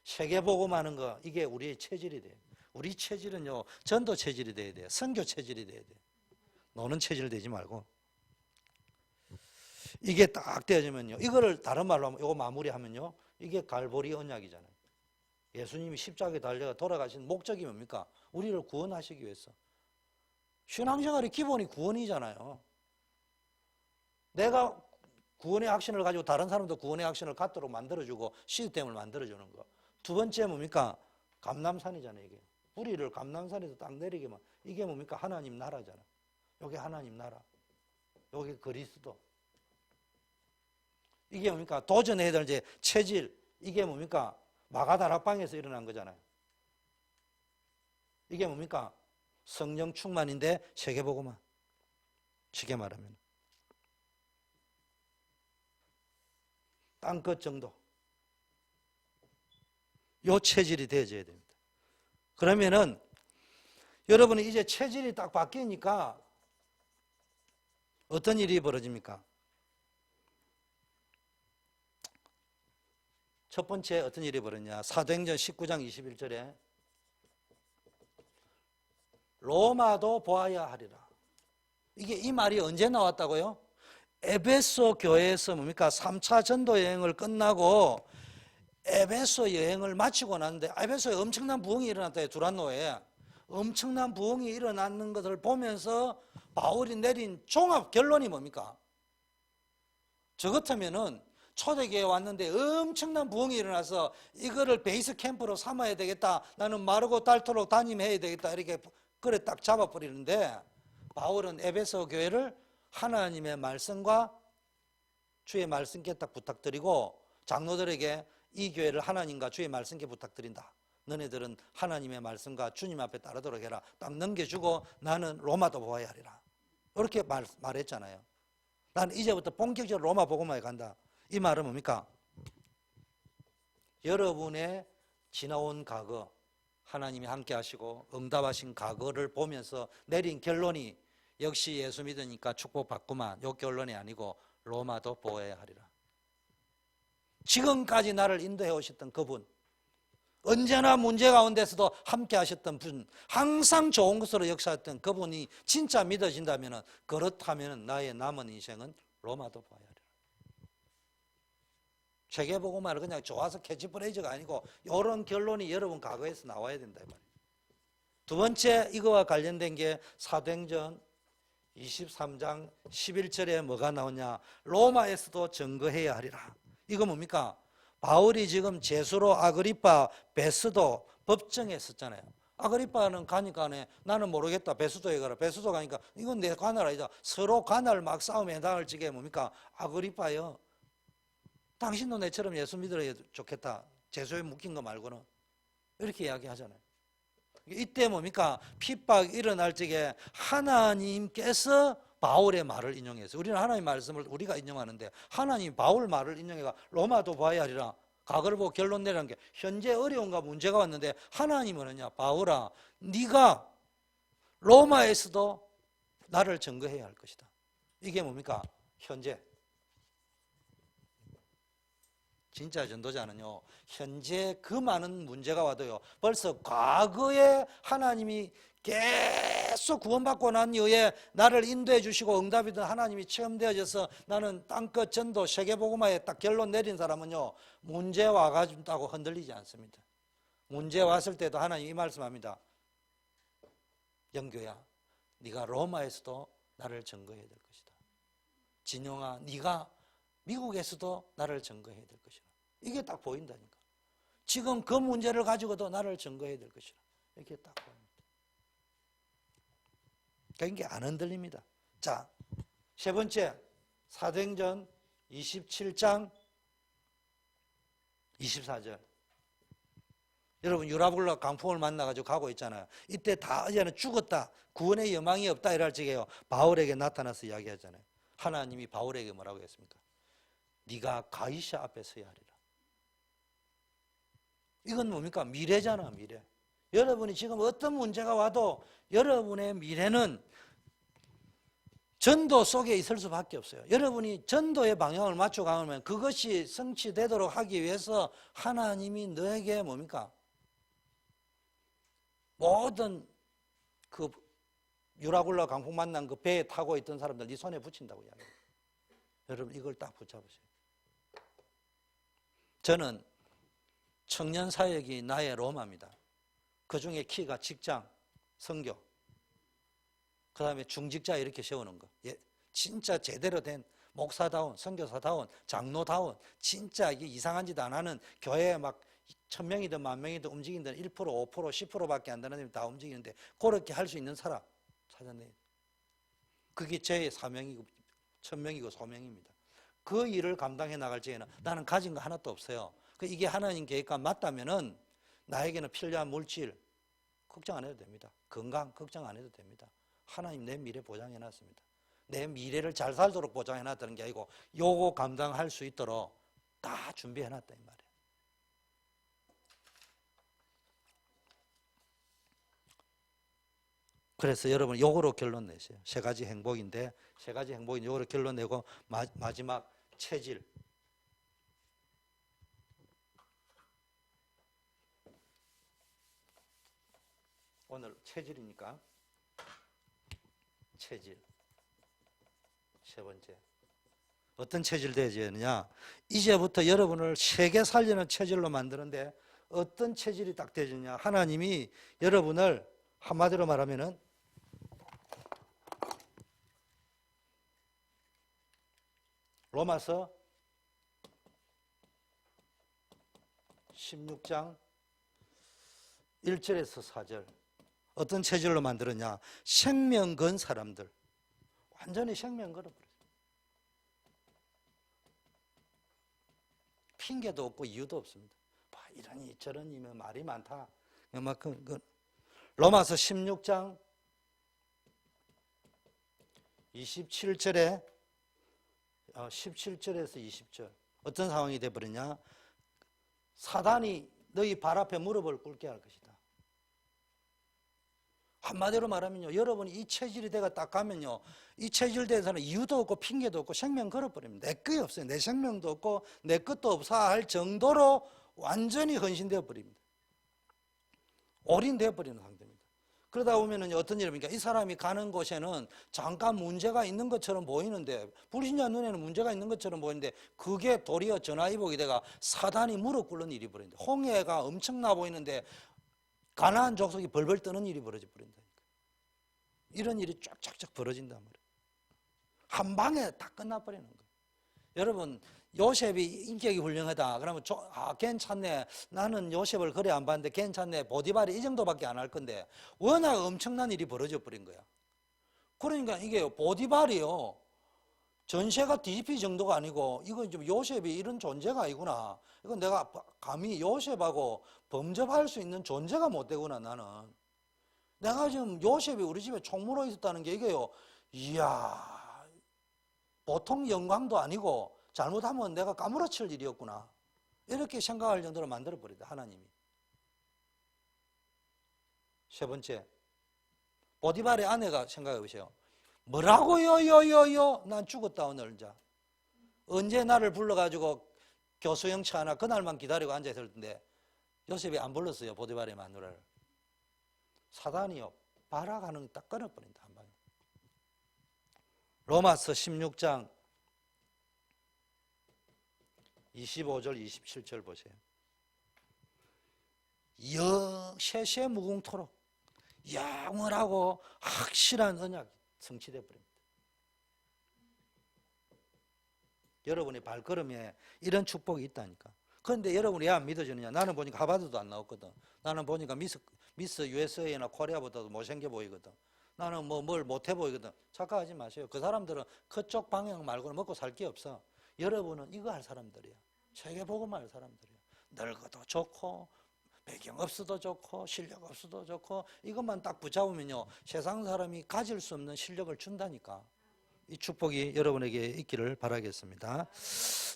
세계복음하는 거, 이게 우리의 체질이 돼요. 우리 체질은요, 전도 체질이 돼야 돼요. 선교 체질이 돼야 돼요. 노는 체질 되지 말고. 이게 딱 되어지면요, 이거를 다른 말로 하면, 이거 마무리하면요, 이게 갈보리 언약이잖아요. 예수님이 십자가에 달려 돌아가신 목적이 뭡니까? 우리를 구원하시기 위해서. 신앙생활의 기본이 구원이잖아요. 내가 구원의 확신을 가지고 다른 사람도 구원의 확신을 갖도록 만들어주고 시스템을 만들어주는 거. 두 번째 뭡니까? 감람산이잖아요. 이게 뿌리를 감람산에서 딱 내리게만, 이게 뭡니까? 하나님 나라잖아. 여기 하나님 나라, 여기 그리스도. 이게 뭡니까? 도전해야 될 이제 체질. 이게 뭡니까? 마가다락방에서 일어난 거잖아요. 이게 뭡니까? 성령 충만인데 세계복음화. 쉽게 말하면 땅끝 정도. 요 체질이 되어져야 됩니다. 그러면은 여러분은 이제 체질이 딱 바뀌니까 어떤 일이 벌어집니까? 첫 번째 어떤 일이 벌어졌냐? 사도행전 19장 21절에 로마도 보아야 하리라. 이게 이 말이 언제 나왔다고요? 에베소 교회에서 뭡니까? 3차 전도 여행을 끝나고 에베소 여행을 마치고 났는데, 에베소에 엄청난 부흥이 일어났다. 두란노에 엄청난 부흥이 일어나는 것을 보면서 바울이 내린 종합 결론이 뭡니까? 저 같으면은 초대교회에 왔는데 엄청난 부흥이 일어나서 이거를 베이스 캠프로 삼아야 되겠다, 나는 마르고 닳도록 담임해야 되겠다, 이렇게 그래 딱 잡아버리는데, 바울은 에베소 교회를 하나님의 말씀과 주의 말씀께 딱 부탁드리고, 장로들에게 이 교회를 하나님과 주의 말씀께 부탁드린다. 너네들은 하나님의 말씀과 주님 앞에 따르도록 해라. 딱 넘겨주고 나는 로마도 보아야 하리라. 이렇게 말했잖아요. 나는 이제부터 본격적으로 로마 복음화에 간다. 이 말은 뭡니까? 여러분의 지나온 과거, 하나님이 함께 하시고 응답하신 과거를 보면서 내린 결론이 역시 예수 믿으니까 축복받구만, 요 결론이 아니고 로마도 보아야 하리라. 지금까지 나를 인도해 오셨던 그분, 언제나 문제 가운데서도 함께 하셨던 분, 항상 좋은 것으로 역사했던 그분이 진짜 믿어진다면, 그렇다면 나의 남은 인생은 로마도 보아야 하리라. 세계복음화를 그냥 좋아서 캐치프레이즈가 아니고 이런 결론이 여러분 과거에서 나와야 된다 이 말이에요. 두 번째, 이거와 관련된 게 사도행전 23장 11절에 뭐가 나오냐? 로마에서도 증거해야 하리라. 이거 뭡니까? 바울이 지금 제수로 아그리파, 베스도 법정에 섰잖아요. 아그리파는 가니까 나는 모르겠다, 베스도에 가라. 베스도 가니까 이건 내 관할 아니다. 서로 관할 막 싸움에 해당할 적에 뭡니까? 아그리파요, 당신도 내처럼 예수 믿으려 좋겠다, 제수에 묶인 거 말고는. 이렇게 이야기하잖아요. 이때 뭡니까? 핍박 일어날 적에 하나님께서 바울의 말을 인용해서, 우리는 하나님 말씀을 우리가 인용하는데 하나님 바울 말을 인용해가 로마도 봐야 하리라. 과거를 보고 결론 내라는 게, 현재 어려움과 문제가 왔는데 하나님은 뭐냐? 바울아, 네가 로마에서도 나를 증거해야 할 것이다. 이게 뭡니까? 현재. 진짜 전도자는요, 현재 그 많은 문제가 와도요, 벌써 과거에 하나님이 계속 구원받고 난 이후에 나를 인도해 주시고 응답이던 하나님이 체험되어져서 나는 땅끝 전도 세계복음화에 딱 결론 내린 사람은요, 문제 와가지고 흔들리지 않습니다. 문제 왔을 때도 하나님 이 말씀합니다. 영교야, 네가 로마에서도 나를 증거해야 될 것이다. 진영아, 네가 미국에서도 나를 증거해야 될 것이라. 이게 딱 보인다니까. 지금 그 문제를 가지고도 나를 증거해야 될 것이라. 이렇게 딱 보입니다. 그러니까 이게 안 흔들립니다. 자, 세 번째, 사도행전 27장 24절. 여러분 유라굴라 강풍을 만나가지고 가고 있잖아요. 이때 다 이제는 죽었다, 구원의 여망이 없다 이럴 적에요, 바울에게 나타나서 이야기하잖아요. 하나님이 바울에게 뭐라고 했습니까? 네가 가이사 앞에 서야 하리라. 이건 뭡니까? 미래잖아, 미래. 여러분이 지금 어떤 문제가 와도 여러분의 미래는 전도 속에 있을 수밖에 없어요. 여러분이 전도의 방향을 맞춰가면 그것이 성취되도록 하기 위해서 하나님이 너에게 뭡니까? 모든 그 유라굴라 강풍 만난 그 배에 타고 있던 사람들 네 손에 붙인다고 이야기해요. 여러분 이걸 딱 붙잡으세요. 저는 청년 사역이 나의 로마입니다. 그 중에 키가 직장, 선교, 그 다음에 중직자 이렇게 세우는 거. 예, 진짜 제대로 된 목사다운, 선교사다운, 장로다운, 진짜 이게 이상한 짓 안 하는 교회에 막 1000명이든 10,000명이든 움직이는 1%, 5%, 10%밖에 안 되는 데는 다 움직이는데 그렇게 할 수 있는 사람 찾아내요. 그게 제 사명이고 1000명이고 소명입니다. 그 일을 감당해 나갈 적에는 나는 가진 거 하나도 없어요. 이게 하나님 계획과 맞다면은 나에게는 필요한 물질 걱정 안 해도 됩니다. 건강 걱정 안 해도 됩니다. 하나님 내 미래 보장해 놨습니다. 내 미래를 잘 살도록 보장해 놨다는 게 아니고 요거 감당할 수 있도록 다 준비해 놨다 이 말이에요. 그래서 여러분 요거로 결론 내세요. 세 가지 행복인데 세 가지 행복인 요거로 결론 내고 마지막 체질. 오늘 체질이니까 체질 세 번째 어떤 체질 되어지느냐, 이제부터 여러분을 세계 살리는 체질로 만드는데 어떤 체질이 딱 되어지느냐, 하나님이 여러분을 한마디로 말하면은 로마서 16장 1절에서 4절 어떤 체질로 만들었냐, 생명 건 사람들 완전히 생명 걸어버렸어요. 핑계도 없고 이유도 없습니다. 이러니 저러니면 말이 많다. 그만큼 로마서 16장 17절에 17절에서 20절 어떤 상황이 되어버렸냐, 사단이 너희 발 앞에 무릎을 꿇게 할 것이다. 한마디로 말하면요, 여러분이 이 체질이 내가 딱 가면요, 이 체질 대해서는 이유도 없고 핑계도 없고 생명 걸어버립니다. 내 것이 없어요. 내 생명도 없고 내 것도 없어 할 정도로 완전히 헌신되어 버립니다. 올인되어 버리는 상태입니다. 그러다 보면은 어떤 일입니까? 이 사람이 가는 곳에는 잠깐 문제가 있는 것처럼 보이는데, 불신자 눈에는 문제가 있는 것처럼 보이는데 그게 도리어 전화위복이 돼가 사단이 무릎 꿇는 일이 벌어진다. 홍해가 엄청나 보이는데 가나안 족속이 벌벌 떠는 일이 벌어져 버린다니까. 이런 일이 쫙쫙쫙 벌어진단 말이에요. 한 방에 다 끝나버리는 거예요. 여러분 요셉이 인격이 훌륭하다 그러면 괜찮네, 나는 요셉을 그래 안 봤는데 괜찮네, 보디발이 이 정도밖에 안 할 건데 워낙 엄청난 일이 벌어져 버린 거야. 그러니까 이게 보디발이요, 전세가 DP 정도가 아니고 이건 좀 요셉이 이런 존재가 아니구나, 이건 내가 감히 요셉하고 범접할 수 있는 존재가 못 되구나. 나는 내가 지금 요셉이 우리 집에 총무로 있었다는 게 이게요, 이야 보통 영광도 아니고 잘못하면 내가 까무러칠 일이었구나, 이렇게 생각할 정도로 만들어버리다 하나님이. 세 번째, 보디발의 아내가 생각해 보세요. 뭐라고요? 요요요, 난 죽었다 오늘. 자, 언제 나를 불러가지고 교수형차 하나 그날만 기다리고 앉아있을 텐데 요셉이 안 불렀어요. 보디발의 마누라를. 사단이요, 발악하는 딱 끊어버린다 한 방에. 로마서 16장 25절 27절 보세요. 세세무궁토록 영원하고 확실한 언약이 성취되어 버립니다. 여러분의 발걸음에 이런 축복이 있다니까. 그런데 여러분이 왜 안 믿어지느냐? 나는 보니까 하버드도 안 나왔거든. 나는 보니까 미스 USA나 코리아보다도 못생겨 보이거든. 나는 뭐 뭘 못해 보이거든. 착각하지 마세요. 그 사람들은 그쪽 방향 말고는 먹고 살 게 없어. 여러분은 이거 할 사람들이야. 세계복음할 사람들이야. 늙어도 좋고 배경 없어도 좋고 실력 없어도 좋고 이것만 딱 붙잡으면요, 세상 사람이 가질 수 없는 실력을 준다니까. 이 축복이 여러분에게 있기를 바라겠습니다.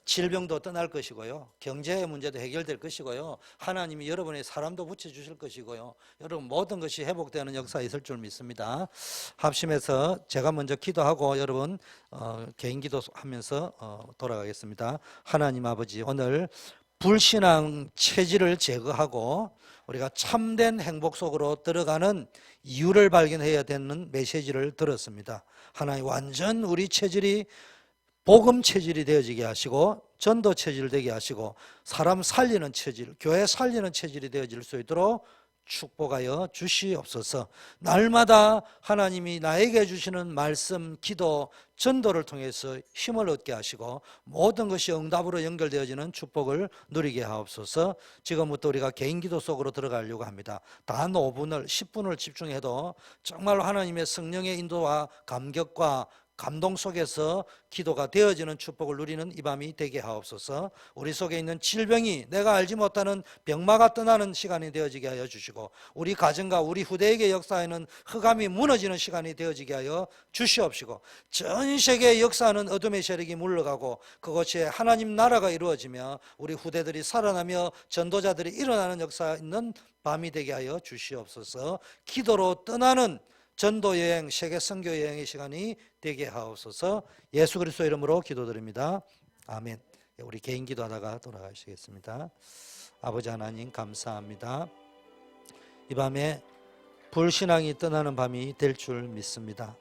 질병도 떠날 것이고요, 경제 문제도 해결될 것이고요, 하나님이 여러분의 사람도 붙여주실 것이고요, 여러분 모든 것이 회복되는 역사가 있을 줄 믿습니다. 합심해서 제가 먼저 기도하고 여러분 개인 기도하면서 돌아가겠습니다. 하나님 아버지, 오늘 불신앙 체질을 제거하고 우리가 참된 행복 속으로 들어가는 이유를 발견해야 되는 메시지를 들었습니다. 하나님, 완전 우리 체질이 복음 체질이 되어지게 하시고 전도 체질 되게 하시고 사람 살리는 체질, 교회 살리는 체질이 되어질 수 있도록 축복하여 주시옵소서. 날마다 하나님이 나에게 주시는 말씀, 기도, 전도를 통해서 힘을 얻게 하시고 모든 것이 응답으로 연결되어지는 축복을 누리게 하옵소서. 지금부터 우리가 개인 기도 속으로 들어가려고 합니다. 단 5분을 10분을 집중해도 정말 하나님의 성령의 인도와 감격과 감동 속에서 기도가 되어지는 축복을 누리는 이 밤이 되게 하옵소서. 우리 속에 있는 질병이 내가 알지 못하는 병마가 떠나는 시간이 되어지게 하여 주시고 우리 가정과 우리 후대에게 역사하는 흑암이 무너지는 시간이 되어지게 하여 주시옵시고 전 세계에 역사하는 어둠의 세력이 물러가고 그것이 하나님 나라가 이루어지며 우리 후대들이 살아나며 전도자들이 일어나는 역사 있는 밤이 되게 하여 주시옵소서. 기도로 떠나는 전도 여행, 세계 선교 여행의 시간이 되게 하옵소서. 예수 그리스도 이름으로 기도드립니다. 아멘. 우리 개인 기도하다가 돌아가시겠습니다. 아버지 하나님 감사합니다. 이 밤에 불신앙이 떠나는 밤이 될 줄 믿습니다.